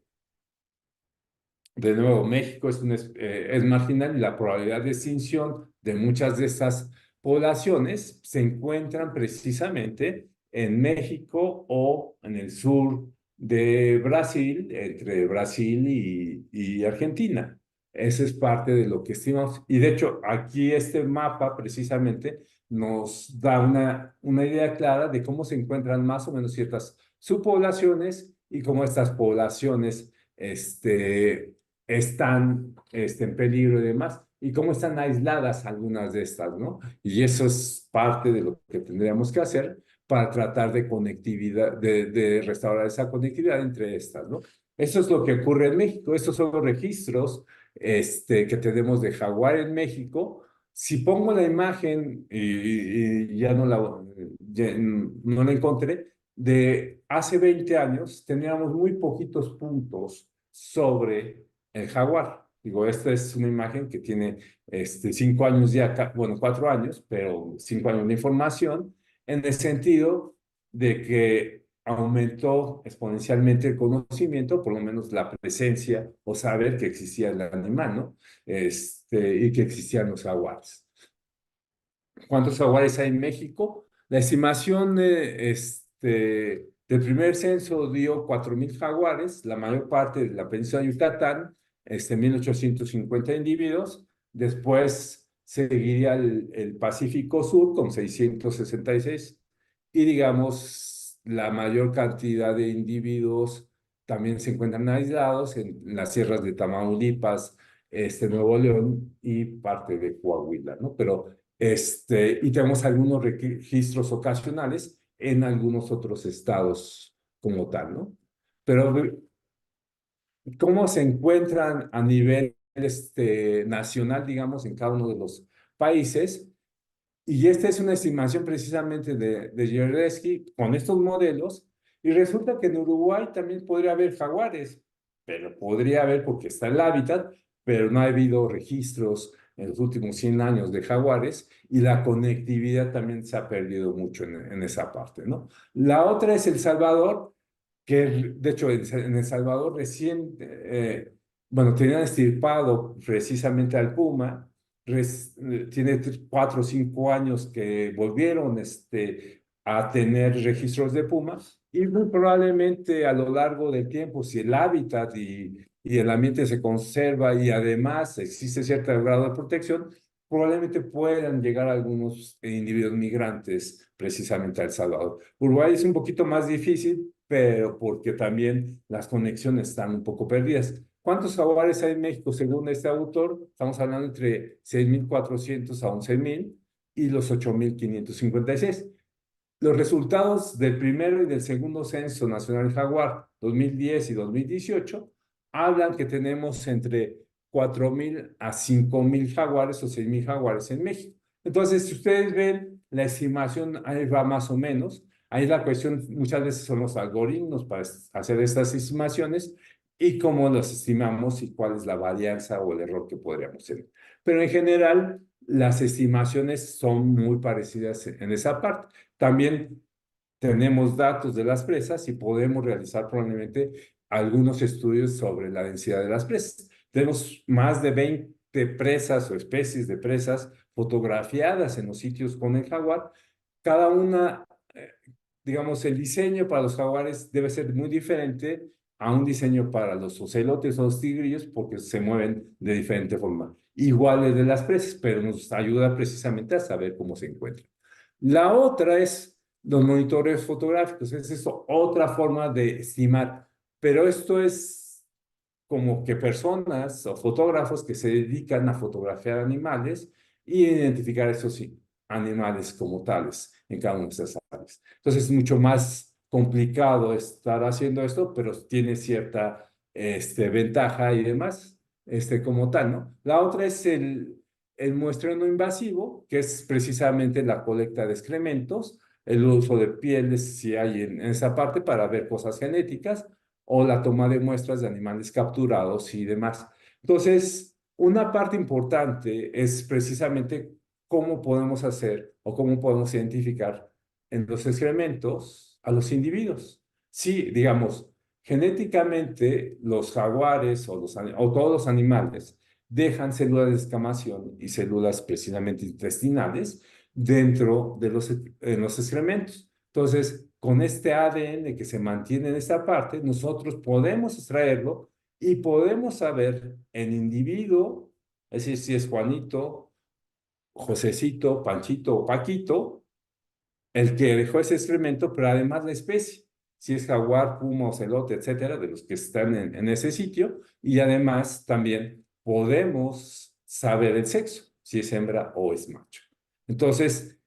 de nuevo, México es marginal y la probabilidad de extinción de muchas de estas poblaciones se encuentran precisamente en México o en el sur de Brasil, entre Brasil y Argentina. Esa es parte de lo que estimamos. Y de hecho, aquí este mapa precisamente nos da una idea clara de cómo se encuentran más o menos ciertas subpoblaciones y cómo estas poblaciones están en peligro y demás, y cómo están aisladas algunas de estas, ¿no? Y eso es parte de lo que tendríamos que hacer para tratar de conectividad, de restaurar esa conectividad entre estas, ¿no? Eso es lo que ocurre en México. Estos son los registros que tenemos de jaguar en México. Si pongo la imagen y ya no la encontré, de hace 20 años teníamos muy poquitos puntos sobre el jaguar. Digo, esta es una imagen que tiene 5 años ya, bueno, 4 años, pero 5 años de información, en el sentido de que aumentó exponencialmente el conocimiento, por lo menos la presencia o saber que existía el animal, ¿no? Y que existían los jaguares. ¿Cuántos jaguares hay en México? La estimación del primer censo dio 4.000 jaguares, la mayor parte de la península de Yucatán, 1.850 individuos. Después seguiría el Pacífico Sur con 666 y digamos la mayor cantidad de individuos también se encuentran aislados en las sierras de Tamaulipas, Nuevo León y parte de Coahuila, ¿no? Pero y tenemos algunos registros ocasionales en algunos otros estados como tal, ¿no? Pero cómo se encuentran a nivel nacional, digamos, en cada uno de los países. Y esta es una estimación precisamente de Jereski con estos modelos. Y resulta que en Uruguay también podría haber jaguares, pero podría haber porque está el hábitat, pero no ha habido registros en los últimos 100 años de jaguares, y la conectividad también se ha perdido mucho en esa parte, ¿no? La otra es El Salvador, que de hecho en El Salvador recién, bueno, tenían estirpado precisamente al puma, tiene 4 o 5 años que volvieron a tener registros de pumas, y muy probablemente a lo largo del tiempo, si el hábitat y el ambiente se conserva y además existe cierto grado de protección, probablemente puedan llegar algunos individuos migrantes precisamente a El Salvador. Uruguay es un poquito más difícil, pero porque también las conexiones están un poco perdidas. ¿Cuántos jaguares hay en México según este autor? Estamos hablando entre 6.400 a 11.000 y los 8.556. Los resultados del primero y del segundo Censo Nacional Jaguar 2010 y 2018 hablan que tenemos entre 4.000 a 5.000 jaguares o 6.000 jaguares en México. Entonces, si ustedes ven, la estimación ahí va más o menos. Ahí la cuestión muchas veces son los algoritmos para hacer estas estimaciones y cómo los estimamos y cuál es la varianza o el error que podríamos tener. Pero en general, las estimaciones son muy parecidas en esa parte. También tenemos datos de las presas y podemos realizar probablemente algunos estudios sobre la densidad de las presas. Tenemos más de 20 presas o especies de presas fotografiadas en los sitios con el jaguar. Cada una, digamos, el diseño para los jaguares debe ser muy diferente a un diseño para los ocelotes o los tigrillos porque se mueven de diferente forma. Iguales de las presas, pero nos ayuda precisamente a saber cómo se encuentran. La otra es los monitores fotográficos, es eso, otra forma de estimar, pero esto es como que personas o fotógrafos que se dedican a fotografiar animales y identificar esos animales como tales en cada una de estas áreas. Entonces es mucho más complicado estar haciendo esto, pero tiene cierta ventaja y demás, como tal, ¿no? La otra es el muestreo no invasivo, que es precisamente la colecta de excrementos, el uso de pieles, si hay en esa parte, para ver cosas genéticas, o la toma de muestras de animales capturados y demás. Entonces, una parte importante es precisamente cómo podemos hacer o cómo podemos identificar en los excrementos a los individuos. Sí, digamos, genéticamente los jaguares o todos los animales dejan células de escamación y células precisamente intestinales dentro de los excrementos. Entonces, con este ADN que se mantiene en esta parte, nosotros podemos extraerlo y podemos saber el individuo, es decir, si es Juanito, Josecito, Panchito o Paquito, el que dejó ese excremento, pero además la especie, si es jaguar, puma, ocelote, etcétera, de los que están en ese sitio, y además también podemos saber el sexo, si es hembra o es macho. Entonces,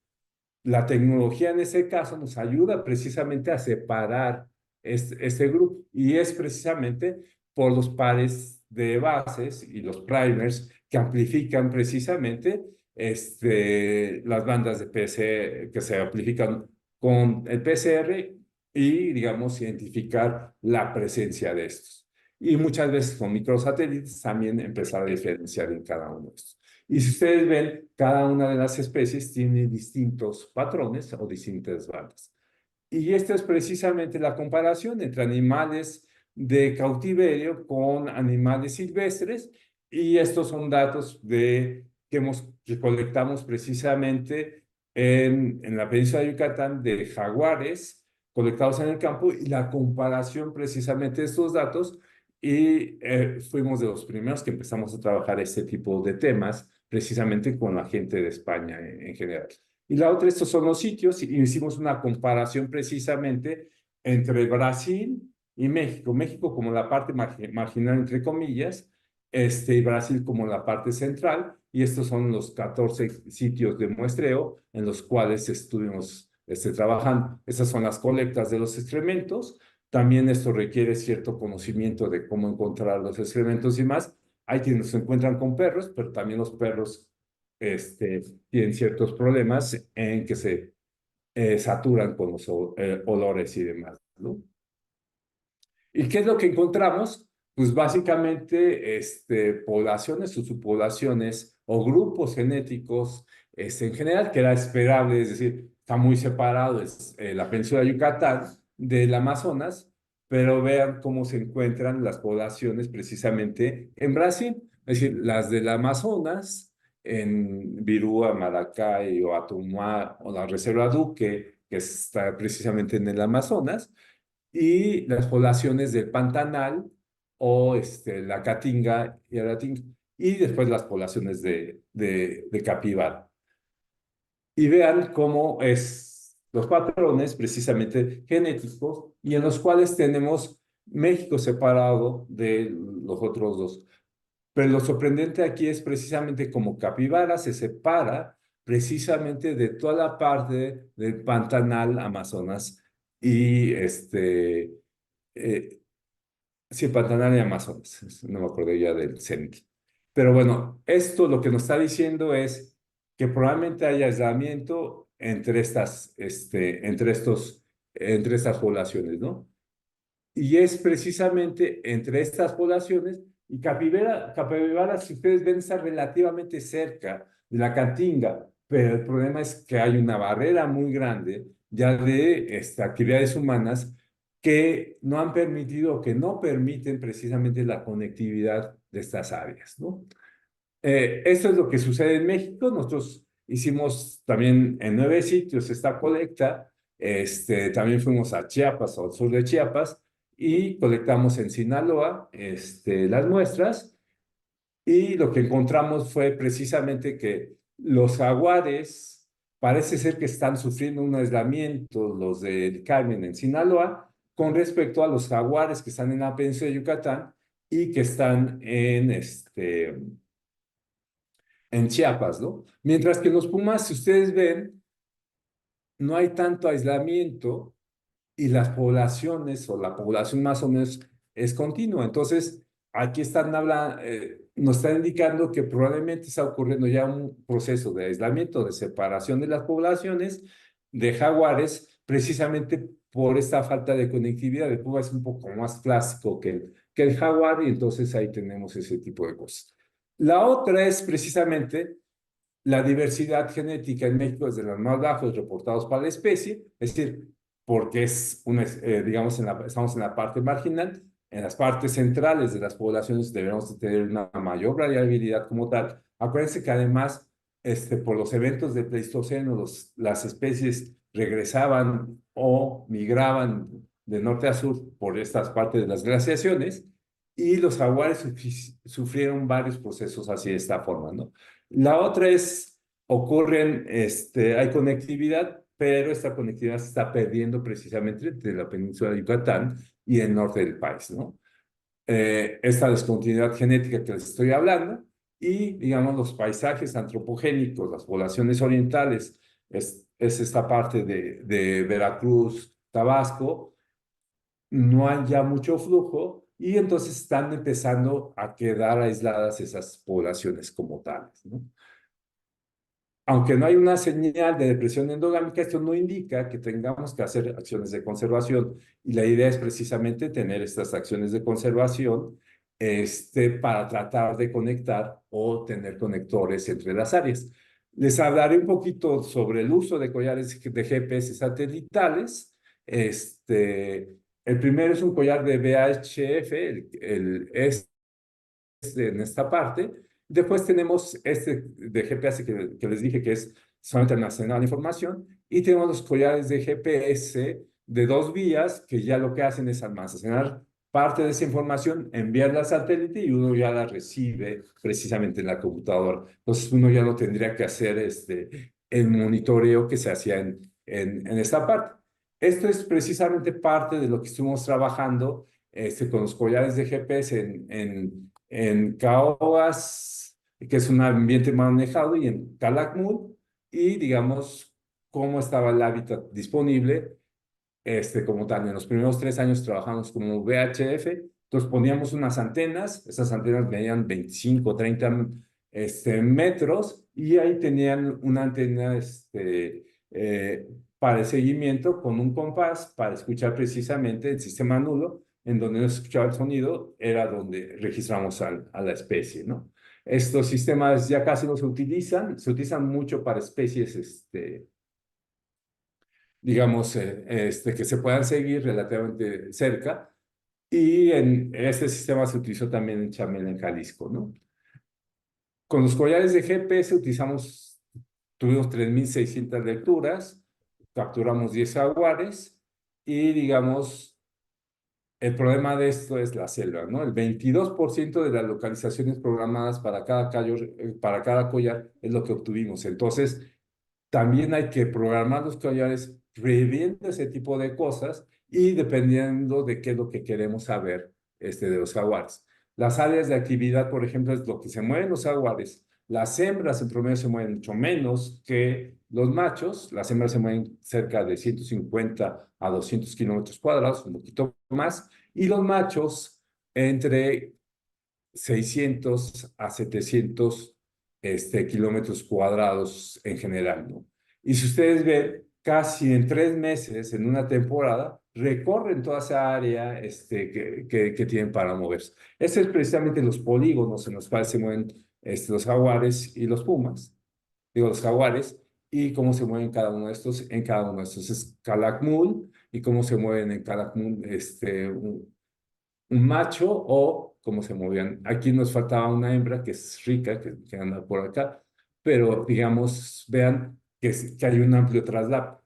la tecnología en ese caso nos ayuda precisamente a separar este grupo, y es precisamente por los pares de bases y los primers que amplifican precisamente las bandas de PCR que se amplifican con el PCR y, digamos, identificar la presencia de estos. Y muchas veces con microsatélites también empezar a diferenciar en cada uno de estos. Y si ustedes ven, cada una de las especies tiene distintos patrones o distintas bandas. Y esta es precisamente la comparación entre animales de cautiverio con animales silvestres. Y estos son datos que colectamos precisamente en la península de Yucatán de jaguares colectados en el campo y la comparación precisamente de estos datos. Y fuimos de los primeros que empezamos a trabajar este tipo de temas precisamente con la gente de España en general. Y la otra, estos son los sitios, y hicimos una comparación precisamente entre Brasil y México. México como la parte marginal, entre comillas, y Brasil como la parte central, y estos son los 14 sitios de muestreo en los cuales estuvimos trabajando. Esas son las colectas de los excrementos. También esto requiere cierto conocimiento de cómo encontrar los excrementos y más. Hay quienes se encuentran con perros, pero también los perros tienen ciertos problemas en que se saturan con los olores y demás, ¿no? ¿Y qué es lo que encontramos? Pues básicamente poblaciones o subpoblaciones o grupos genéticos en general, que era esperable, es decir, está muy separado la península de Yucatán del Amazonas, pero vean cómo se encuentran las poblaciones precisamente en Brasil, es decir, las del Amazonas, en Virúa, Maracay o Atumá o la Reserva Duque, que está precisamente en el Amazonas, y las poblaciones del Pantanal o la Caatinga y Aratinga, y después las poblaciones de Capibara. Y vean cómo es los patrones precisamente genéticos y en los cuales tenemos México separado de los otros dos. Pero lo sorprendente aquí es precisamente como Capibara se separa precisamente de toda la parte del Pantanal Amazonas y sí, Pantanal y Amazonas, no me acuerdo ya del CENTI. Pero bueno, esto lo que nos está diciendo es que probablemente haya aislamiento entre entre estas poblaciones, ¿no? Y es precisamente entre estas poblaciones, y Capibara, si ustedes ven, está relativamente cerca de la Caatinga, pero el problema es que hay una barrera muy grande ya de actividades humanas que no han permitido o que no permiten precisamente la conectividad de estas áreas, ¿no? Esto es lo que sucede en México. Nosotros hicimos también en 9 sitios esta colecta. También fuimos a Chiapas, al sur de Chiapas, y colectamos en Sinaloa las muestras. Y lo que encontramos fue precisamente que los jaguares parece ser que están sufriendo un aislamiento, los del Carmen en Sinaloa, con respecto a los jaguares que están en la península de Yucatán y que están en Chiapas, ¿no? Mientras que en los pumas, si ustedes ven, no hay tanto aislamiento y las poblaciones o la población más o menos es continua. Entonces, aquí nos están indicando que probablemente está ocurriendo ya un proceso de aislamiento, de separación de las poblaciones de jaguares, precisamente por esta falta de conectividad. El puma es un poco más clásico que el jaguar y entonces ahí tenemos ese tipo de cosas. La otra es precisamente la diversidad genética en México es de los más bajos reportados para la especie, es decir, porque digamos, estamos en la parte marginal. En las partes centrales de las poblaciones debemos tener una mayor variabilidad como tal. Acuérdense que además, por los eventos del Pleistoceno, las especies regresaban o migraban de norte a sur por estas partes de las glaciaciones y los jaguares sufrieron varios procesos así de esta forma, ¿no? La otra hay conectividad, pero esta conectividad se está perdiendo precisamente entre la península de Yucatán y el norte del país, ¿no? Esta descontinuidad genética que les estoy hablando y, digamos, los paisajes antropogénicos, las poblaciones orientales, es esta parte de Veracruz, Tabasco, no hay ya mucho flujo y entonces están empezando a quedar aisladas esas poblaciones como tales, ¿no? Aunque no hay una señal de depresión endogámica, esto no indica que tengamos que hacer acciones de conservación. Y la idea es precisamente tener estas acciones de conservación para tratar de conectar o tener conectores entre las áreas. Les hablaré un poquito sobre el uso de collares de GPS satelitales. El primero es un collar de VHF, en esta parte. Después tenemos de GPS que les dije que es solamente almacenar la información. Y tenemos los collares de GPS de 2 vías que ya lo que hacen es almacenar parte de esa información, enviarla al satélite y uno ya la recibe precisamente en la computadora. Entonces uno ya no tendría que hacer el monitoreo que se hacía en esta parte. Esto es precisamente parte de lo que estuvimos trabajando con los collares de GPS en Caoas, que es un ambiente manejado, y en Calakmul, y digamos cómo estaba el hábitat disponible, como tal. En los primeros 3 años trabajamos como VHF, entonces poníamos unas antenas, esas antenas medían 25, 30 metros, y ahí tenían una antena para el seguimiento con un compás para escuchar precisamente el sistema nulo, en donde no se escuchaba el sonido, era donde registramos a la especie, ¿no? Estos sistemas ya casi no se utilizan mucho para especies, digamos, que se puedan seguir relativamente cerca. Y en este sistema se utilizó también en Chamela, en Jalisco, ¿no? Con los collares de GPS tuvimos 3.600 lecturas, capturamos 10 jaguares y, digamos, el problema de esto es la selva, ¿no? El 22% de las localizaciones programadas para cada collar es lo que obtuvimos. Entonces, también hay que programar los collares previendo ese tipo de cosas y dependiendo de qué es lo que queremos saber de los jaguares. Las áreas de actividad, por ejemplo, es lo que se mueven los jaguares. Las hembras en promedio se mueven mucho menos que los machos. Las hembras se mueven cerca de 150 a 200 kilómetros cuadrados, un poquito más. Y los machos entre 600 a 700 kilómetros cuadrados en general, ¿no? Y si ustedes ven, casi en 3 meses, en una temporada, recorren toda esa área que tienen para moverse. Estos es precisamente los polígonos en los cuales se mueven los jaguares y los pumas, digo, los jaguares, y cómo se mueven cada uno de estos en cada uno de estos. Es Calakmul, y cómo se mueven en Calakmul un macho o cómo se movían. Aquí nos faltaba una hembra que es rica, que anda por acá, pero digamos, vean que hay un amplio traslado,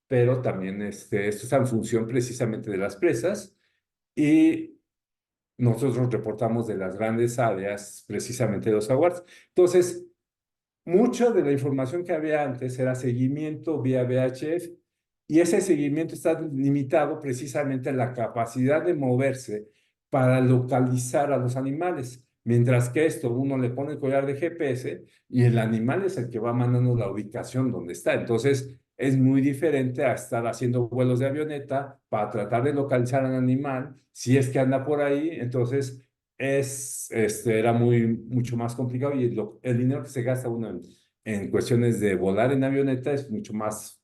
pero también esto está en función precisamente de las presas y nosotros reportamos de las grandes áreas precisamente de los jaguares. Entonces, mucha de la información que había antes era seguimiento vía VHF y ese seguimiento está limitado precisamente a la capacidad de moverse para localizar a los animales. Mientras que esto, uno le pone el collar de GPS y el animal es el que va mandando la ubicación donde está. Entonces, es muy diferente a estar haciendo vuelos de avioneta para tratar de localizar al animal. Si es que anda por ahí, entonces era mucho más complicado y el dinero que se gasta uno en cuestiones de volar en avioneta es mucho más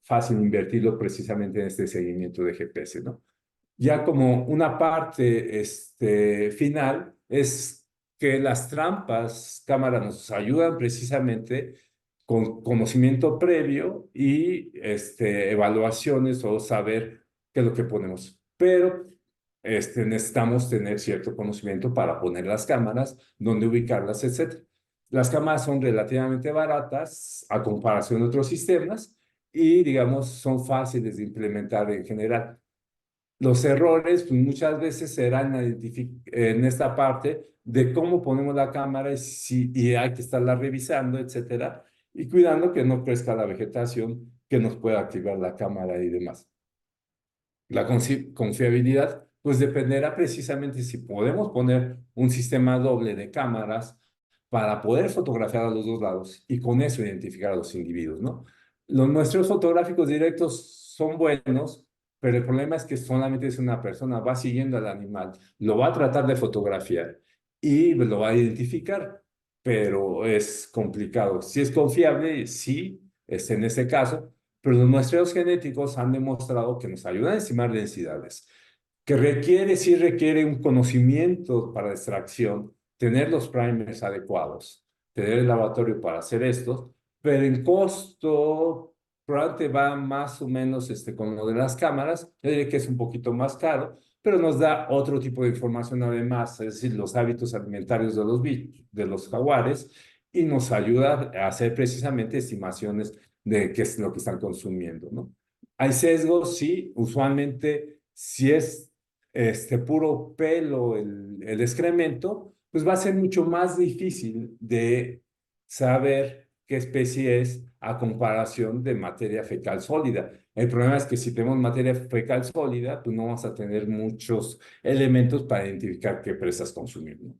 fácil invertirlo precisamente en este seguimiento de GPS, ¿no? Ya como una parte final es que las trampas cámara nos ayudan precisamente con conocimiento previo y evaluaciones o saber qué es lo que ponemos. Pero necesitamos tener cierto conocimiento para poner las cámaras, dónde ubicarlas, etc. Las cámaras son relativamente baratas a comparación de otros sistemas y, digamos, son fáciles de implementar en general. Los errores, pues, muchas veces serán en esta parte de cómo ponemos la cámara y hay que estarla revisando, etcétera, y cuidando que no crezca la vegetación que nos pueda activar la cámara y demás. La confiabilidad, pues dependerá precisamente si podemos poner un sistema doble de cámaras para poder fotografiar a los dos lados y con eso identificar a los individuos, ¿no? Los muestreos fotográficos directos son buenos, pero el problema es que solamente es una persona, va siguiendo al animal, lo va a tratar de fotografiar y lo va a identificar, pero es complicado. Si es confiable, sí, en este caso, pero los muestreos genéticos han demostrado que nos ayudan a estimar densidades, que sí requiere un conocimiento para extracción, tener los primers adecuados, tener el laboratorio para hacer esto, pero en costo probablemente va más o menos con lo de las cámaras. Yo diría que es un poquito más caro, pero nos da otro tipo de información además, es decir, los hábitos alimentarios de los jaguares, y nos ayuda a hacer precisamente estimaciones de qué es lo que están consumiendo, ¿no? Hay sesgos, sí, usualmente si es puro pelo el excremento, pues va a ser mucho más difícil de saber qué especie es a comparación de materia fecal sólida. El problema es que si tenemos materia fecal sólida, pues no vamos a tener muchos elementos para identificar qué presas consumir, ¿no?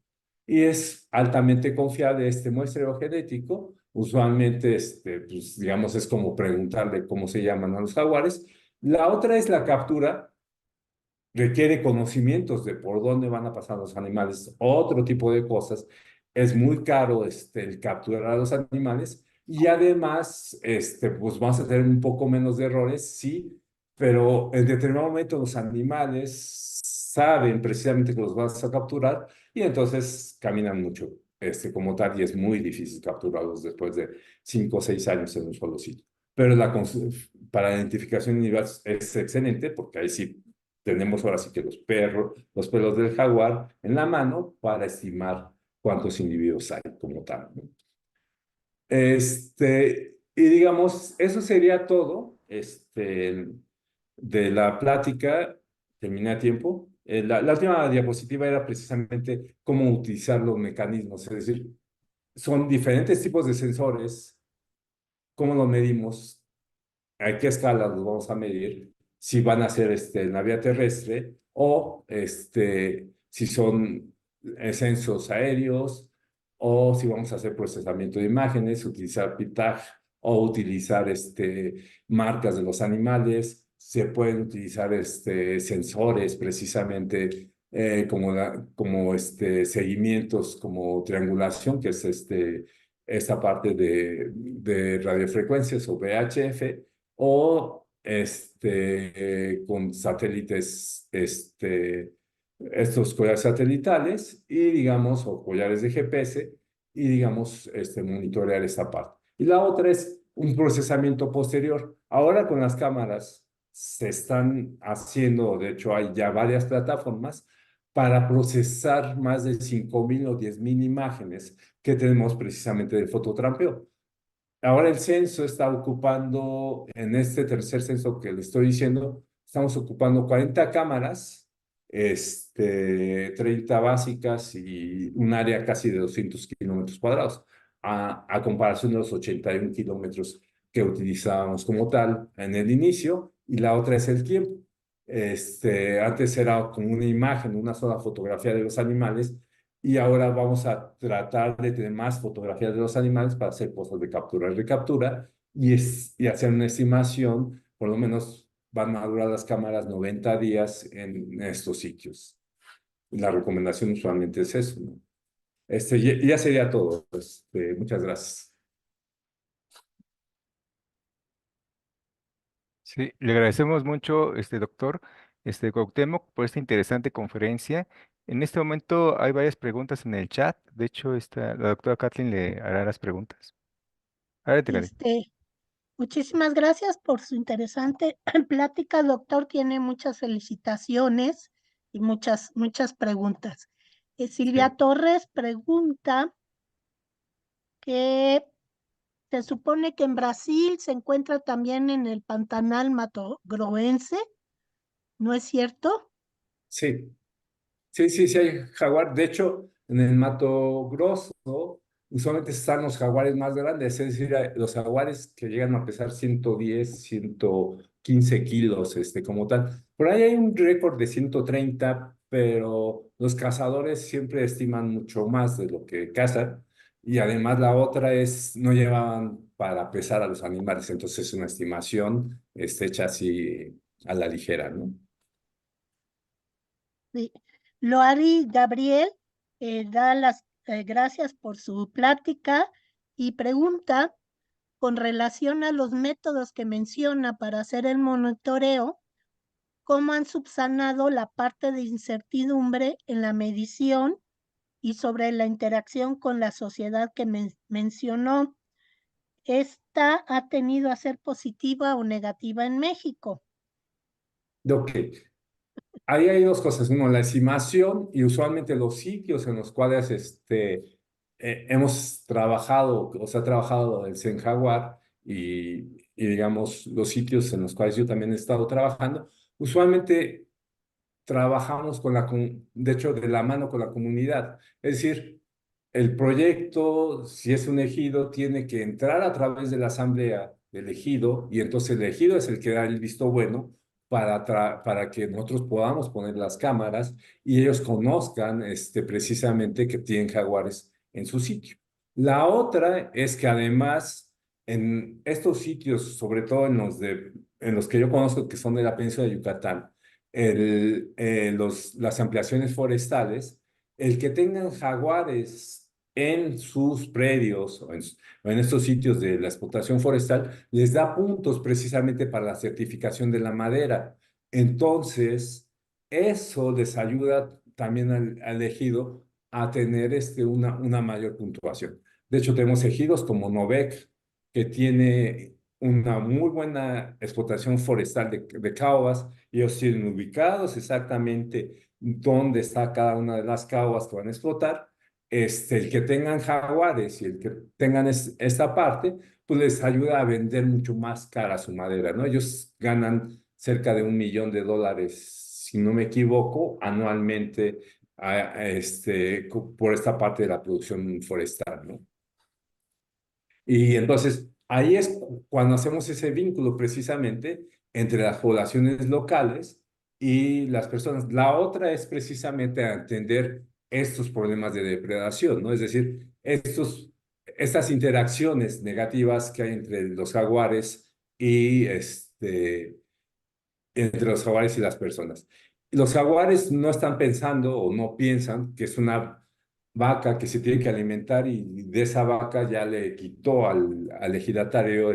Y es altamente confiable este muestreo genético. Usualmente, pues, digamos, es como preguntarle cómo se llaman a los jaguares. La otra es la captura. Requiere conocimientos de por dónde van a pasar los animales, otro tipo de cosas. Es muy caro el capturar a los animales y además, pues vamos a tener un poco menos de errores, sí, pero en determinado momento los animales saben precisamente que los vas a capturar y entonces caminan mucho. como tal, y es muy difícil capturarlos después de 5 o 6 años en un solo sitio. Pero para la identificación individual es excelente, porque ahí sí tenemos ahora sí que los pelos del jaguar en la mano para estimar cuántos individuos hay como tal, ¿no? Y digamos, eso sería todo, de la plática. Terminé a tiempo. La última diapositiva era precisamente cómo utilizar los mecanismos, es decir, son diferentes tipos de sensores, cómo los medimos, a qué escala los vamos a medir, si van a ser en la vía terrestre o si son censos aéreos o si vamos a hacer procesamiento de imágenes, utilizar PITAG o utilizar marcas de los animales. Se pueden utilizar sensores precisamente como seguimientos, como triangulación, que es esta parte de radiofrecuencias o VHF, o con satélites, estos collares satelitales y digamos, o collares de GPS y digamos, monitorear esta parte. Y la otra es un procesamiento posterior. Ahora con las cámaras se están haciendo, de hecho hay ya varias plataformas para procesar más de 5,000 o 10,000 imágenes que tenemos precisamente del fototrampeo. Ahora el censo está ocupando, en este tercer censo que le estoy diciendo, estamos ocupando 40 cámaras, 30 básicas y un área casi de 200 kilómetros cuadrados, a comparación de los 81 kilómetros que utilizábamos como tal en el inicio, y la otra es el tiempo. Antes era como una imagen, una sola fotografía de los animales, y ahora vamos a tratar de tener más fotografías de los animales para hacer cosas de captura y recaptura y hacer una estimación. Por lo menos van a durar las cámaras 90 días en estos sitios. La recomendación usualmente es eso, ¿no? Ya sería todo. Muchas gracias. Sí, le agradecemos mucho, doctor, Cuauhtémoc, por esta interesante conferencia. En este momento hay varias preguntas en el chat. De hecho, la doctora Kathleen le hará las preguntas. Adelante, Kathleen. Muchísimas gracias por su interesante plática, doctor. Tiene muchas felicitaciones y muchas preguntas. Silvia Sí. Torres pregunta que se supone que en Brasil se encuentra también en el Pantanal Mato Groense, ¿no es cierto? Sí. Sí, hay jaguar. De hecho, en el Mato Grosso, usualmente están los jaguares más grandes, es decir, los jaguares que llegan a pesar 110, 115 kilos, como tal. Por ahí hay un récord de 130, pero los cazadores siempre estiman mucho más de lo que cazan. Y además la otra es, no llevaban para pesar a los animales, entonces es una estimación hecha así a la ligera, ¿no? Sí. Loari Gabriel da las gracias por su plática y pregunta con relación a los métodos que menciona para hacer el monitoreo, ¿cómo han subsanado la parte de incertidumbre en la medición y sobre la interacción con la sociedad que mencionó? ¿Esta ha tenido a ser positiva o negativa en México? Ok. Ahí hay dos cosas. Uno, la estimación y usualmente los sitios en los cuales hemos trabajado, o se ha trabajado el Jaguar y digamos los sitios en los cuales yo también he estado trabajando, usualmente trabajamos de hecho, de la mano con la comunidad. Es decir, el proyecto, si es un ejido, tiene que entrar a través de la asamblea del ejido y entonces el ejido es el que da el visto bueno para que nosotros podamos poner las cámaras y ellos conozcan precisamente que tienen jaguares en su sitio. La otra es que además en estos sitios, sobre todo en los que yo conozco que son de la península de Yucatán, las ampliaciones forestales, el que tengan jaguares en sus predios o en estos sitios de la explotación forestal, les da puntos precisamente para la certificación de la madera. Entonces, eso les ayuda también al ejido a tener una mayor puntuación. De hecho, tenemos ejidos como Novec, que tiene una muy buena explotación forestal de caobas. Ellos tienen ubicados exactamente dónde está cada una de las caobas que van a explotar. El que tengan jaguares y el que tengan esta parte, pues les ayuda a vender mucho más cara su madera, ¿no? Ellos ganan cerca de $1 millón, si no me equivoco, anualmente por esta parte de la producción forestal, ¿no? Y entonces ahí es cuando hacemos ese vínculo precisamente entre las poblaciones locales y las personas. La otra es precisamente atender estos problemas de depredación, ¿no? Es decir, estas interacciones negativas que hay entre los jaguares y entre los jaguares y las personas. Los jaguares no están pensando o no piensan que es una vaca que se tiene que alimentar y de esa vaca ya le quitó al ejidatario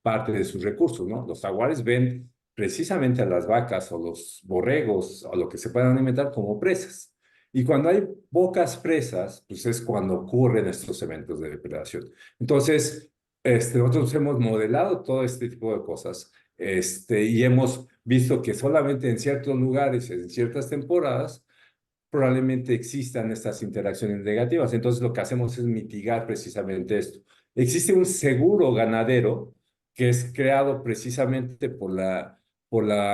parte de sus recursos, ¿no? Los jaguares ven precisamente a las vacas o los borregos o lo que se puedan alimentar como presas. Y cuando hay pocas presas, pues es cuando ocurren estos eventos de depredación. Entonces, nosotros hemos modelado todo este tipo de cosas y hemos visto que solamente en ciertos lugares, en ciertas temporadas, probablemente existan estas interacciones negativas. Entonces, lo que hacemos es mitigar precisamente esto. Existe un seguro ganadero que es creado precisamente por la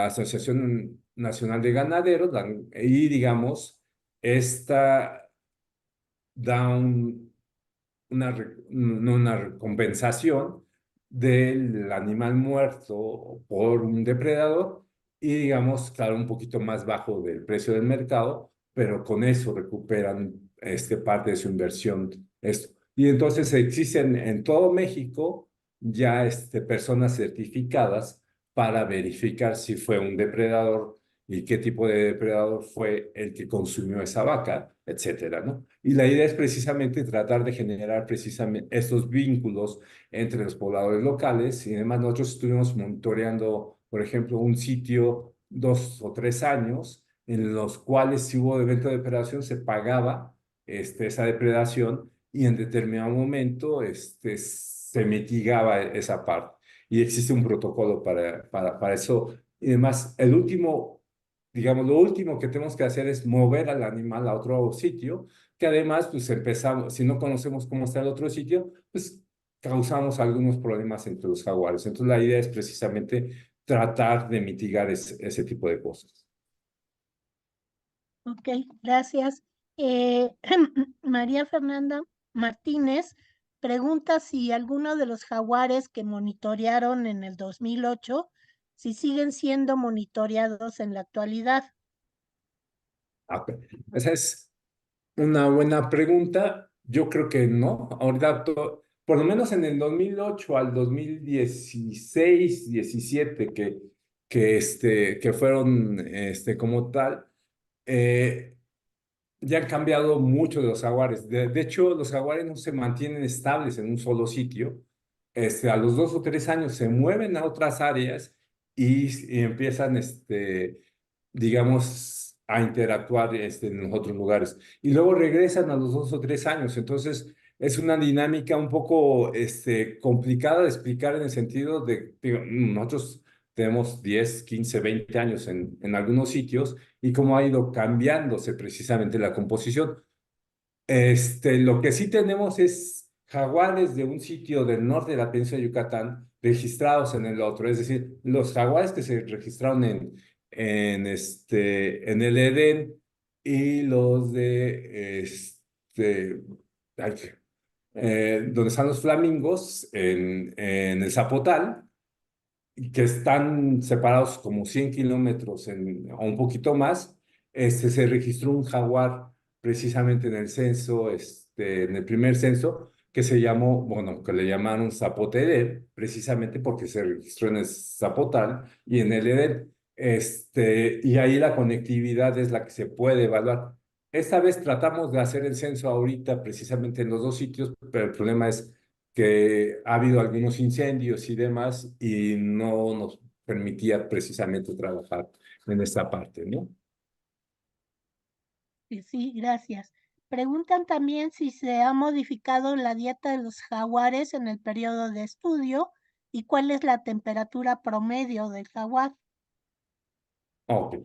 Asociación Nacional de Ganaderos y, digamos, esta da una compensación del animal muerto por un depredador y digamos, claro, un poquito más bajo del precio del mercado, pero con eso recuperan parte de su inversión. Esto. Y entonces existen en todo México ya personas certificadas para verificar si fue un depredador y qué tipo de depredador fue el que consumió esa vaca, etcétera, ¿no? Y la idea es precisamente tratar de generar precisamente estos vínculos entre los pobladores locales y además nosotros estuvimos monitoreando, por ejemplo, un sitio 2 o 3 años en los cuales si hubo evento de depredación se pagaba esa depredación y en determinado momento se mitigaba esa parte. Y existe un protocolo para eso. Y además, digamos, lo último que tenemos que hacer es mover al animal a otro sitio, que además, pues empezamos, si no conocemos cómo está el otro sitio, pues causamos algunos problemas entre los jaguares. Entonces, la idea es precisamente tratar de mitigar ese tipo de cosas. Ok, gracias. María Fernanda Martínez pregunta si alguno de los jaguares que monitorearon en el 2008, si siguen siendo monitoreados en la actualidad. Esa es una buena pregunta. Yo creo que no. Ahorita, por lo menos en el 2008 al 2016, 17, que fueron como tal, ya han cambiado mucho de los jaguares. De hecho, los jaguares no se mantienen estables en un solo sitio. A los 2 o 3 años se mueven a otras áreas y empiezan, digamos, a interactuar en los otros lugares. Y luego regresan a los 2 o 3 años. Entonces, es una dinámica un poco complicada de explicar en el sentido de, digo, nosotros tenemos 10, 15, 20 años en algunos sitios y cómo ha ido cambiándose precisamente la composición. Lo que sí tenemos es jaguares de un sitio del norte de la península de Yucatán registrados en el otro, es decir, los jaguares que se registraron en el Edén y los ay, donde están los flamingos en el Zapotal, que están separados como 100 kilómetros o un poquito más. Se registró un jaguar precisamente en el censo, en el primer censo, que se llamó, bueno, que le llamaron Zapote Edén, precisamente porque se registró en el Zapotal y en el Edén. Y ahí la conectividad es la que se puede evaluar. Esta vez tratamos de hacer el censo ahorita precisamente en los dos sitios, pero el problema es que ha habido algunos incendios y demás y no nos permitía precisamente trabajar en esta parte, ¿no? Sí, gracias. Preguntan también si se ha modificado la dieta de los jaguares en el periodo de estudio y cuál es la temperatura promedio del jaguar. Ok.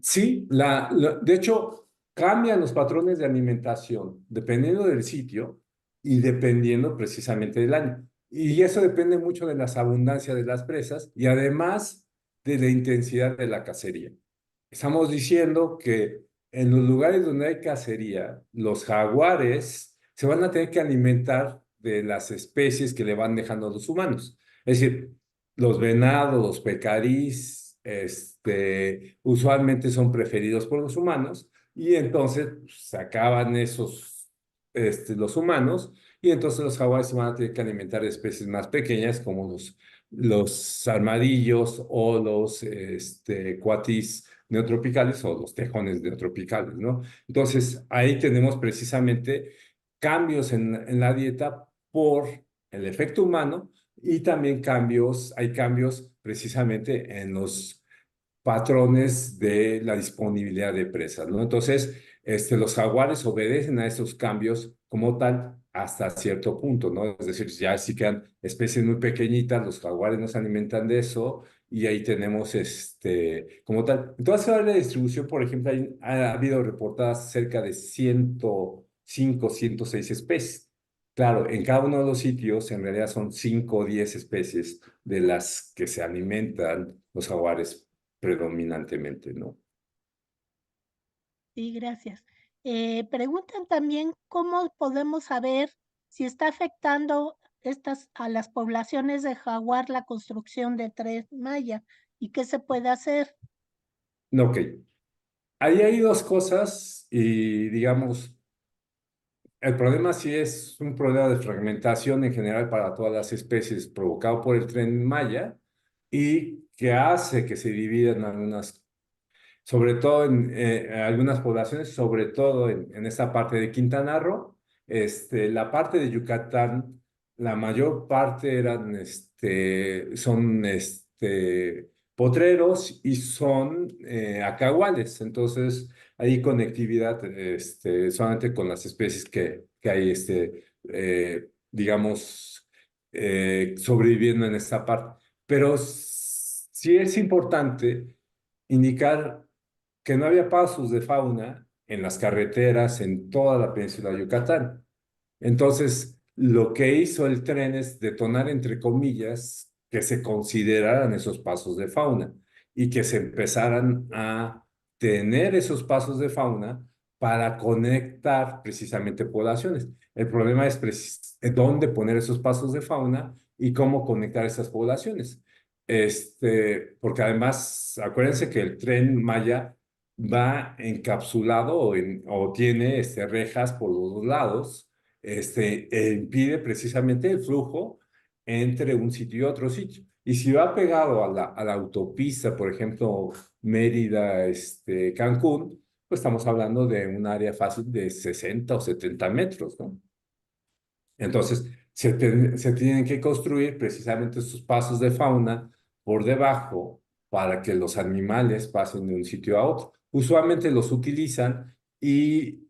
Sí, de hecho, cambian los patrones de alimentación dependiendo del sitio y dependiendo precisamente del año. Y eso depende mucho de las abundancias de las presas y además de la intensidad de la cacería. Estamos diciendo que en los lugares donde hay cacería, los jaguares se van a tener que alimentar de las especies que le van dejando los humanos. Es decir, los venados, los pecarís, usualmente son preferidos por los humanos y entonces se acaban los humanos y entonces los jaguares se van a tener que alimentar de especies más pequeñas como los armadillos o los cuatis neotropicales o los tejones neotropicales, ¿no? Entonces, ahí tenemos precisamente cambios en la dieta por el efecto humano y también hay cambios precisamente en los patrones de la disponibilidad de presas, ¿no? Entonces, los jaguares obedecen a esos cambios como tal hasta cierto punto, ¿no? Es decir, ya si quedan especies muy pequeñitas, los jaguares no se alimentan de eso y ahí tenemos como tal. Entonces, ahora la distribución, por ejemplo, ha habido reportadas cerca de 105, 106 especies. Claro, en cada uno de los sitios en realidad son 5 o 10 especies de las que se alimentan los jaguares predominantemente, ¿no? Sí, gracias. Preguntan también cómo podemos saber si está afectando a las poblaciones de jaguar la construcción de Tren Maya y qué se puede hacer. Ok, ahí hay dos cosas y digamos, el problema sí es un problema de fragmentación en general para todas las especies provocado por el Tren Maya y que hace que se dividan algunas, sobre todo en algunas poblaciones, sobre todo en esta parte de Quintana Roo, la parte de Yucatán, la mayor parte son potreros y son acahuales, entonces hay conectividad solamente con las especies que hay, digamos, sobreviviendo en esta parte. Pero sí es importante indicar que no había pasos de fauna en las carreteras en toda la península de Yucatán. Entonces, lo que hizo el tren es detonar, entre comillas, que se consideraran esos pasos de fauna y que se empezaran a tener esos pasos de fauna para conectar precisamente poblaciones. El problema es dónde poner esos pasos de fauna y cómo conectar esas poblaciones. Porque además, acuérdense que el tren Maya va encapsulado o tiene rejas por los dos lados, e impide precisamente el flujo entre un sitio y otro sitio. Y si va pegado a la autopista, por ejemplo, Mérida, Cancún, pues estamos hablando de un área fácil de 60 o 70 metros, ¿no? Entonces, se tienen que construir precisamente estos pasos de fauna por debajo para que los animales pasen de un sitio a otro. Usualmente los utilizan y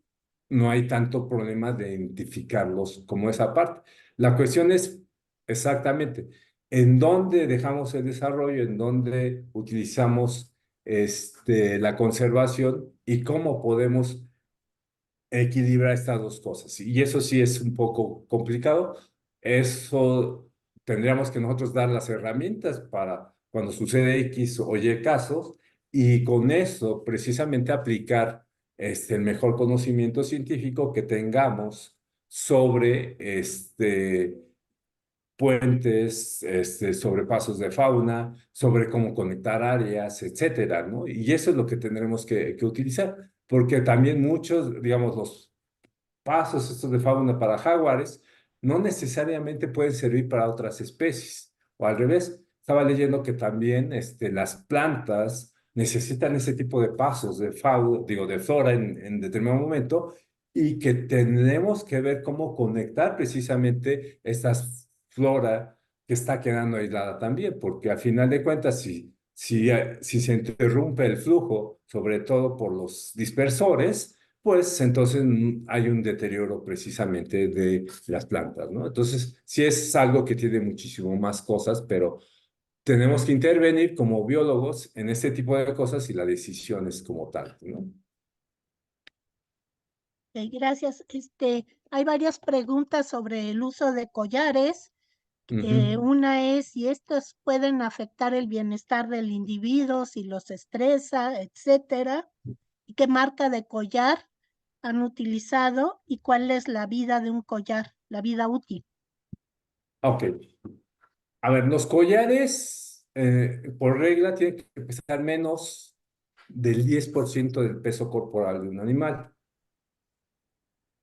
no hay tanto problema de identificarlos como esa parte. La cuestión es exactamente en dónde dejamos el desarrollo, en dónde utilizamos la conservación y cómo podemos equilibrar estas dos cosas. Y eso sí es un poco complicado. Eso tendríamos que nosotros dar las herramientas para cuando sucede X o Y casos y con eso precisamente aplicar el mejor conocimiento científico que tengamos sobre puentes, sobre pasos de fauna, sobre cómo conectar áreas, etcétera, ¿no? Y eso es lo que tendremos que utilizar, porque también muchos, digamos, los pasos estos de fauna para jaguares no necesariamente pueden servir para otras especies, o al revés. Estaba leyendo que también las plantas necesitan ese tipo de pasos de fauna, digo, de flora en determinado momento, y que tenemos que ver cómo conectar precisamente estas flora que está quedando aislada también, porque al final de cuentas, si se interrumpe el flujo, sobre todo por los dispersores, pues entonces hay un deterioro precisamente de las plantas, ¿no? Entonces, sí es algo que tiene muchísimo más cosas, pero tenemos que intervenir como biólogos en este tipo de cosas y la decisión es como tal, ¿no? Gracias. Hay varias preguntas sobre el uso de collares. Ujú. Una es si estos pueden afectar el bienestar del individuo, si los estresa, etcétera. ¿Y qué marca de collar han utilizado y cuál es la vida de un collar, la vida útil? Ok. A ver, los collares, por regla, tienen que pesar menos del 10% del peso corporal de un animal.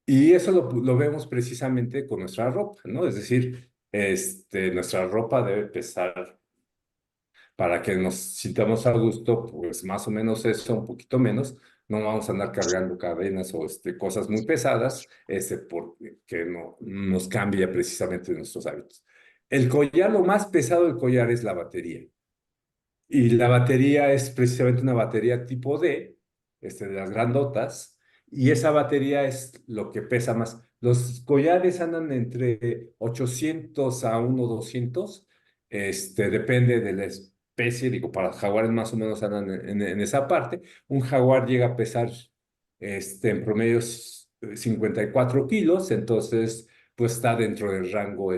Y eso lo vemos precisamente con nuestra ropa, ¿no? Es decir, nuestra ropa debe pesar para que nos sintamos a gusto, pues más o menos eso, un poquito menos. No vamos a andar cargando cadenas o cosas muy pesadas, porque no nos cambia precisamente nuestros hábitos. El collar, lo más pesado del collar es la batería. Y la batería es precisamente una batería tipo D, de las grandotas, y esa batería es lo que pesa más. Los collares andan entre 800 a 1,200, depende de la especie, digo, para jaguares más o menos andan en esa parte. Un jaguar llega a pesar, en promedio 54 kilos, entonces, pues está dentro del rango,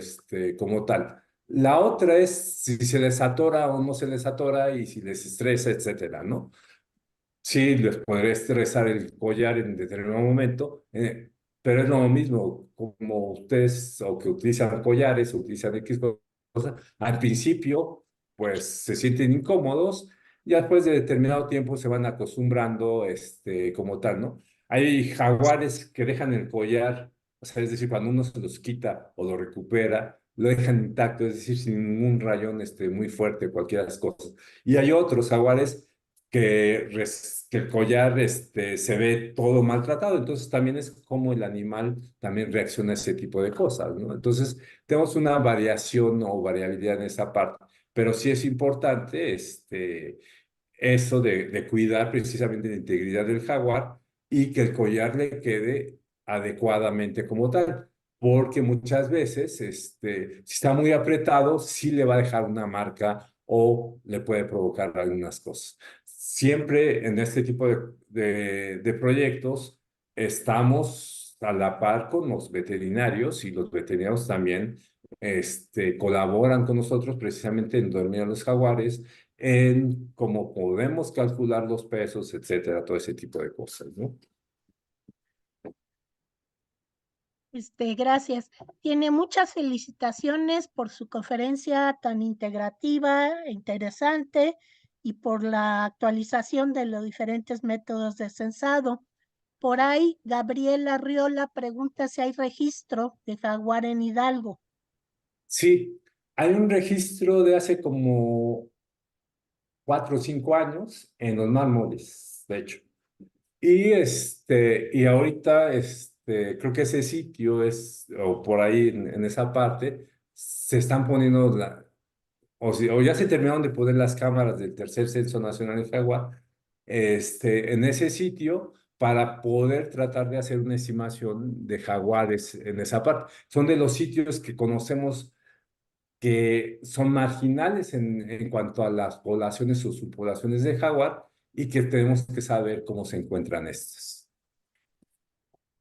como tal. La otra es si se les atora o no se les atora y si les estresa, etcétera, ¿no? Sí, les podría estresar el collar en determinado momento, pero es lo mismo como ustedes o que utilizan collares o utilizan X cosas. Al principio, pues se sienten incómodos y después de determinado tiempo se van acostumbrando, como tal, ¿no? Hay jaguares que dejan el collar, o sea, es decir, cuando uno se los quita o lo recupera, lo dejan intacto, es decir, sin ningún rayón, muy fuerte, cualquiera de las cosas. Y hay otros jaguares que el collar, se ve todo maltratado. Entonces también es como el animal también reacciona a ese tipo de cosas, ¿no? Entonces tenemos una variación o variabilidad en esa parte, pero sí es importante, eso de cuidar precisamente la integridad del jaguar y que el collar le quede adecuadamente como tal. Porque muchas veces, si está muy apretado, sí le va a dejar una marca o le puede provocar algunas cosas. Siempre en este tipo de proyectos estamos a la par con los veterinarios y los veterinarios también, colaboran con nosotros precisamente en dormir a los jaguares, en cómo podemos calcular los pesos, etcétera, todo ese tipo de cosas, ¿no? Gracias. Tiene muchas felicitaciones por su conferencia tan integrativa e interesante y por la actualización de los diferentes métodos de censado. Por ahí, Gabriela Arriola pregunta si hay registro de jaguar en Hidalgo. Sí, hay un registro de hace como 4 o 5 años en los mármoles, de hecho. Y ahorita, creo que ese sitio o por ahí en esa parte, se están poniendo o ya se terminaron de poner las cámaras del tercer censo nacional en Jaguar, en ese sitio para poder tratar de hacer una estimación de jaguares en esa parte. Son de los sitios que conocemos que son marginales en cuanto a las poblaciones o subpoblaciones de jaguar y que tenemos que saber cómo se encuentran estas.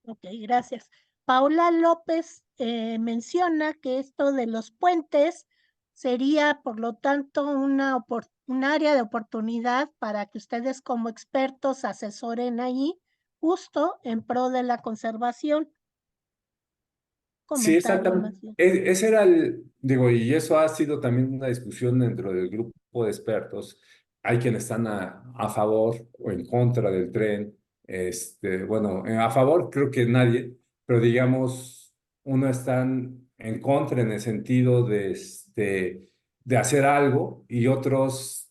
Ok, gracias. Paula López menciona que esto de los puentes sería, por lo tanto, un área de oportunidad para que ustedes como expertos asesoren allí justo en pro de la conservación. Sí, Comentario exactamente. más bien. Ese era digo, y eso ha sido también una discusión dentro del grupo de expertos. Hay quienes están a favor o en contra del tren. Bueno, a favor creo que nadie, pero digamos, uno está en contra en el sentido de hacer algo y otros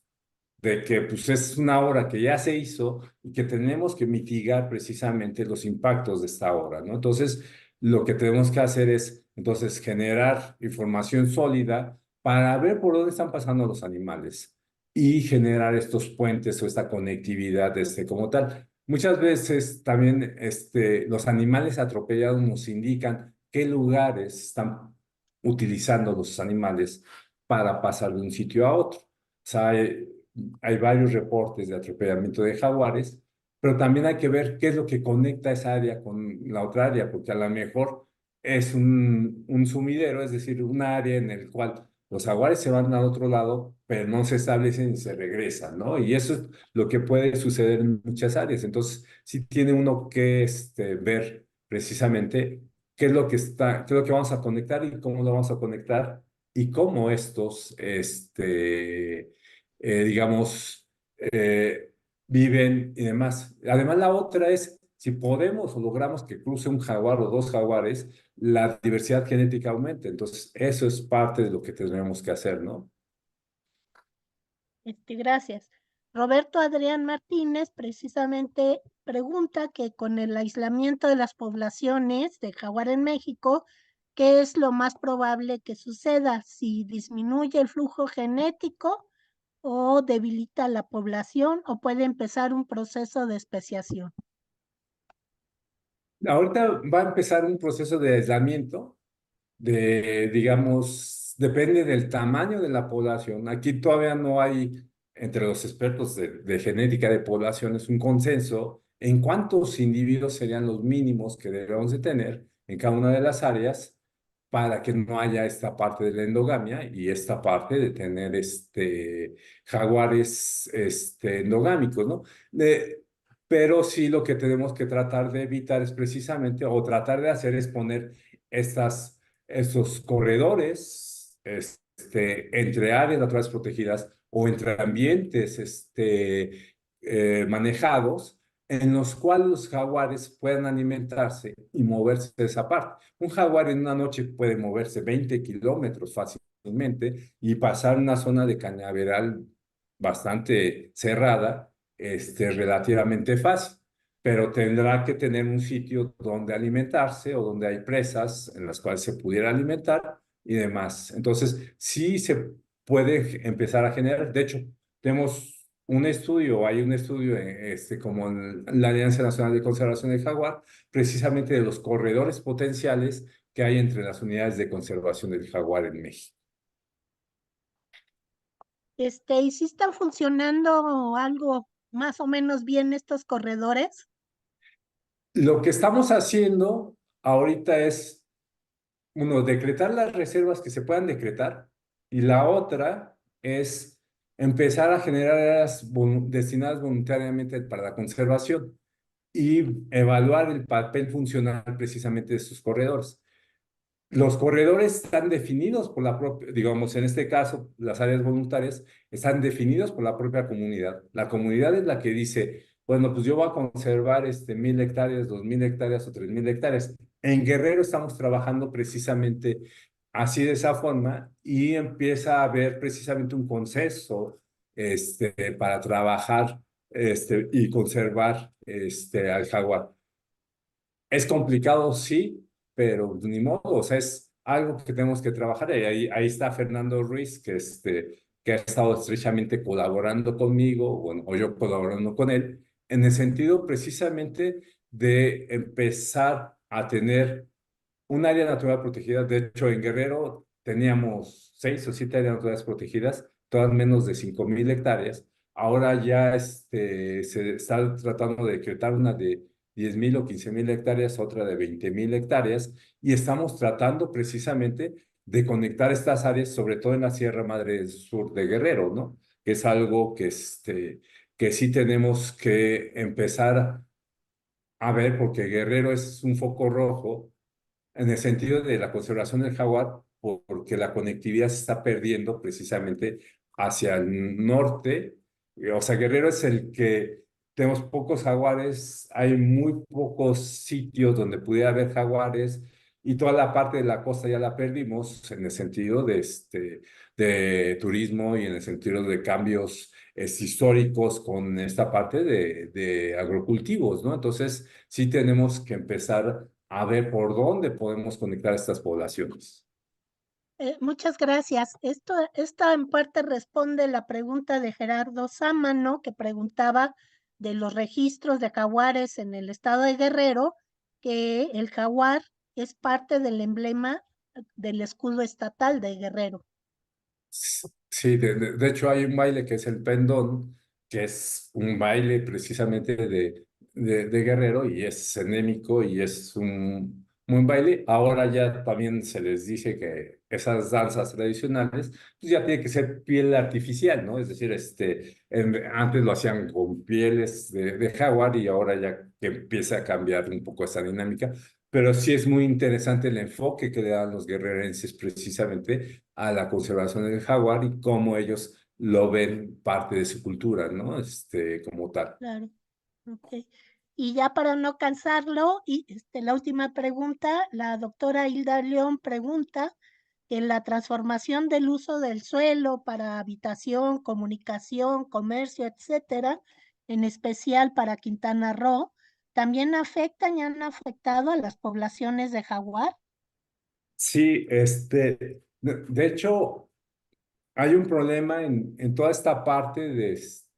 de que pues es una obra que ya se hizo y que tenemos que mitigar precisamente los impactos de esta obra, ¿no? Entonces, lo que tenemos que hacer es, entonces, generar información sólida para ver por dónde están pasando los animales y generar estos puentes o esta conectividad, como tal. Muchas veces también los animales atropellados nos indican qué lugares están utilizando los animales para pasar de un sitio a otro. O sea, hay varios reportes de atropellamiento de jaguares, pero también hay que ver qué es lo que conecta esa área con la otra área, porque a lo mejor es un sumidero, es decir, un área en el cual los jaguares se van al otro lado, pero no se establecen y se regresan, ¿no? Y eso es lo que puede suceder en muchas áreas. Entonces, sí tiene uno que ver precisamente qué es lo que vamos a conectar y cómo lo vamos a conectar y cómo estos, digamos, viven y demás. Además, la otra es, si podemos o logramos que cruce un jaguar o dos jaguares, la diversidad genética aumenta. Entonces, eso es parte de lo que tendremos que hacer, ¿no? Gracias. Roberto Adrián Martínez precisamente pregunta que con el aislamiento de las poblaciones de jaguar en México, ¿qué es lo más probable que suceda? Si disminuye el flujo genético o debilita la población o puede empezar un proceso de especiación. Ahorita va a empezar un proceso de aislamiento digamos, depende del tamaño de la población. Aquí todavía no hay, entre los expertos de genética de poblaciones, un consenso en cuántos individuos serían los mínimos que debemos de tener en cada una de las áreas para que no haya esta parte de la endogamia y esta parte de tener jaguares endogámicos, ¿no? Pero sí lo que tenemos que tratar de evitar es precisamente, o tratar de hacer es poner esos corredores entre áreas naturales protegidas o entre ambientes manejados en los cuales los jaguares puedan alimentarse y moverse de esa parte. Un jaguar en una noche puede moverse 20 kilómetros fácilmente y pasar una zona de cañaveral bastante cerrada, relativamente fácil, pero tendrá que tener un sitio donde alimentarse o donde hay presas en las cuales se pudiera alimentar y demás. Entonces, sí se puede empezar a generar. De hecho, tenemos hay un estudio como en la Alianza Nacional de Conservación del Jaguar, precisamente de los corredores potenciales que hay entre las unidades de conservación del jaguar en México. ¿Y si están funcionando algo más o menos bien estos corredores? Lo que estamos haciendo ahorita es, uno, decretar las reservas que se puedan decretar y la otra es empezar a generar áreas destinadas voluntariamente para la conservación y evaluar el papel funcional precisamente de estos corredores. Los corredores están definidos por la propia, digamos, en este caso, las áreas voluntarias están definidos por la propia comunidad. La comunidad es la que dice, bueno, pues yo voy a conservar 1,000 hectáreas, 2,000 hectáreas o 3,000 hectáreas. En Guerrero estamos trabajando precisamente así de esa forma y empieza a haber precisamente un consenso para trabajar y conservar al jaguar. Es complicado, sí, pero ni modo, o sea, es algo que tenemos que trabajar. Y ahí está Fernando Ruiz, que ha estado estrechamente colaborando conmigo, bueno, o yo colaborando con él, en el sentido precisamente de empezar a tener un área natural protegida. De hecho, en Guerrero teníamos 6 o 7 áreas naturales protegidas, todas menos de 5,000 hectáreas. Ahora ya se está tratando de decretar una de 10,000 o 15,000 hectáreas, otra de 20,000 hectáreas, y estamos tratando precisamente de conectar estas áreas, sobre todo en la Sierra Madre del Sur de Guerrero, ¿no? Que es algo que sí tenemos que empezar a ver, porque Guerrero es un foco rojo en el sentido de la conservación del jaguar, porque la conectividad se está perdiendo precisamente hacia el norte. O sea, Guerrero es el que tenemos pocos jaguares, hay muy pocos sitios donde pudiera haber jaguares y toda la parte de la costa ya la perdimos en el sentido de turismo y en el sentido de cambios históricos con esta parte de agrocultivos, ¿no? Entonces, sí tenemos que empezar a ver por dónde podemos conectar estas poblaciones. Muchas gracias. Esto en parte responde la pregunta de Gerardo Sámano, que preguntaba de los registros de jaguares en el estado de Guerrero, que el jaguar es parte del emblema del escudo estatal de Guerrero. Sí, de hecho hay un baile que es el pendón, que es un baile precisamente de guerrero y es endémico y es un buen baile. Ahora ya también se les dice que esas danzas tradicionales pues ya tiene que ser piel artificial, ¿no? Es decir, antes lo hacían con pieles de jaguar y ahora ya que empieza a cambiar un poco esa dinámica. Pero sí es muy interesante el enfoque que le dan los guerrerenses precisamente a la conservación del jaguar y cómo ellos lo ven parte de su cultura, ¿no? Como tal. Claro, ok. Y ya para no cansarlo, y la última pregunta, la doctora Hilda León pregunta en la transformación del uso del suelo para habitación, comunicación, comercio, etcétera, en especial para Quintana Roo, ¿también afectan y han afectado a las poblaciones de jaguar? Sí, de hecho, hay un problema en toda esta parte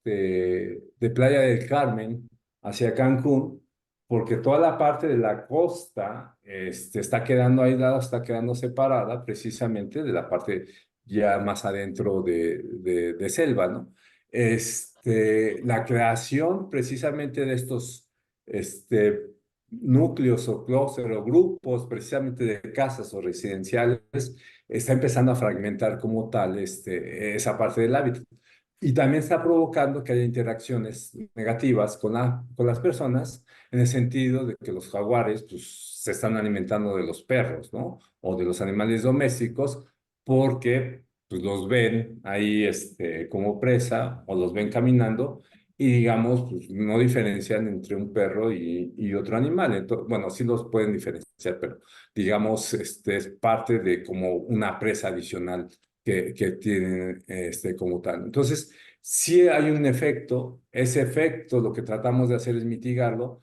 de Playa del Carmen hacia Cancún, porque toda la parte de la costa está quedando aislada, está quedando separada precisamente de la parte ya más adentro de selva, ¿no? La creación precisamente de estos núcleos o clústeres o grupos precisamente de casas o residenciales está empezando a fragmentar como tal esa parte del hábitat. Y también está provocando que haya interacciones negativas con las personas, en el sentido de que los jaguares pues, se están alimentando de los perros, ¿no? O de los animales domésticos, porque pues, los ven ahí como presa o los ven caminando y digamos, pues, no diferencian entre un perro y otro animal. Entonces, bueno, sí los pueden diferenciar, pero digamos, es parte de como una presa adicional que tienen como tal. Entonces, sí hay un efecto, ese efecto lo que tratamos de hacer es mitigarlo.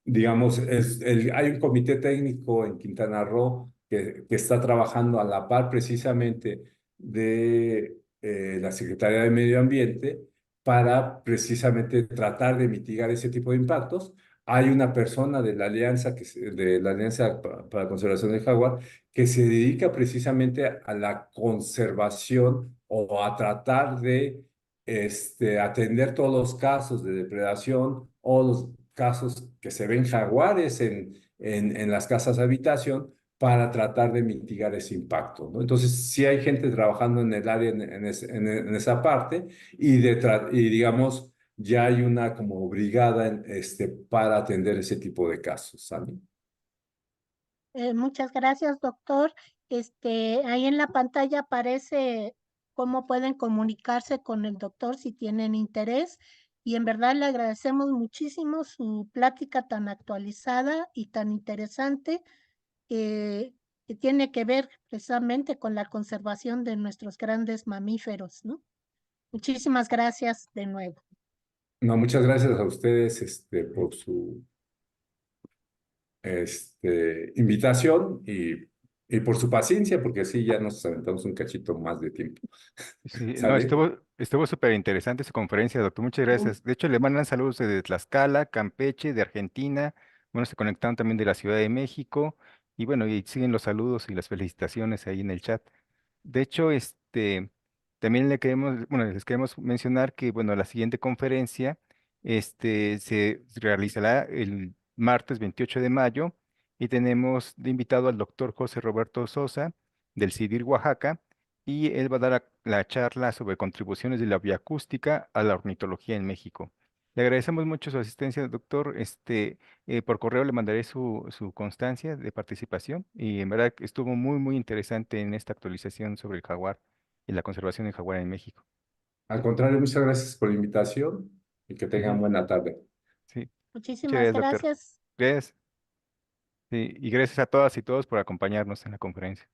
Digamos, hay un comité técnico en Quintana Roo que está trabajando a la par precisamente de la Secretaría de Medio Ambiente para precisamente tratar de mitigar ese tipo de impactos. Hay una persona de la Alianza, de la Alianza para la Conservación del Jaguar que se dedica precisamente a la conservación o a tratar de atender todos los casos de depredación o los casos que se ven jaguares en las casas de habitación para tratar de mitigar ese impacto, ¿no? Entonces, sí hay gente trabajando en el área, en esa parte, y digamos, ya hay una como brigada para atender ese tipo de casos, ¿sale? Muchas gracias, doctor. Ahí en la pantalla aparece cómo pueden comunicarse con el doctor si tienen interés. Y en verdad le agradecemos muchísimo su plática tan actualizada y tan interesante que tiene que ver precisamente con la conservación de nuestros grandes mamíferos, ¿no? Muchísimas gracias de nuevo. No, muchas gracias a ustedes por su invitación y por su paciencia, porque así ya nos aventamos un cachito más de tiempo. Sí, no, ¿Sale? estuvo súper interesante su conferencia, doctor. Muchas Mm, gracias. De hecho, le mandan saludos desde Tlaxcala, Campeche, de Argentina. Bueno, se conectaron también de la Ciudad de México. Y bueno, y siguen los saludos y las felicitaciones ahí en el chat. De hecho, también les queremos mencionar que, bueno, la siguiente conferencia, se realizará el martes 28 de mayo y tenemos de invitado al doctor José Roberto Sosa del CIDIR Oaxaca y él va a dar la charla sobre contribuciones de la bioacústica a la ornitología en México. Le agradecemos mucho su asistencia, doctor. Por correo le mandaré su constancia de participación y en verdad que estuvo muy, muy interesante en esta actualización sobre el jaguar y la conservación del jaguar en México. Al contrario, muchas gracias por la invitación y que tengan Ujú. buena tarde. Sí, muchas Muchísimas gracias, doctor. gracias. Gracias. Sí, y gracias a todas y todos por acompañarnos en la conferencia.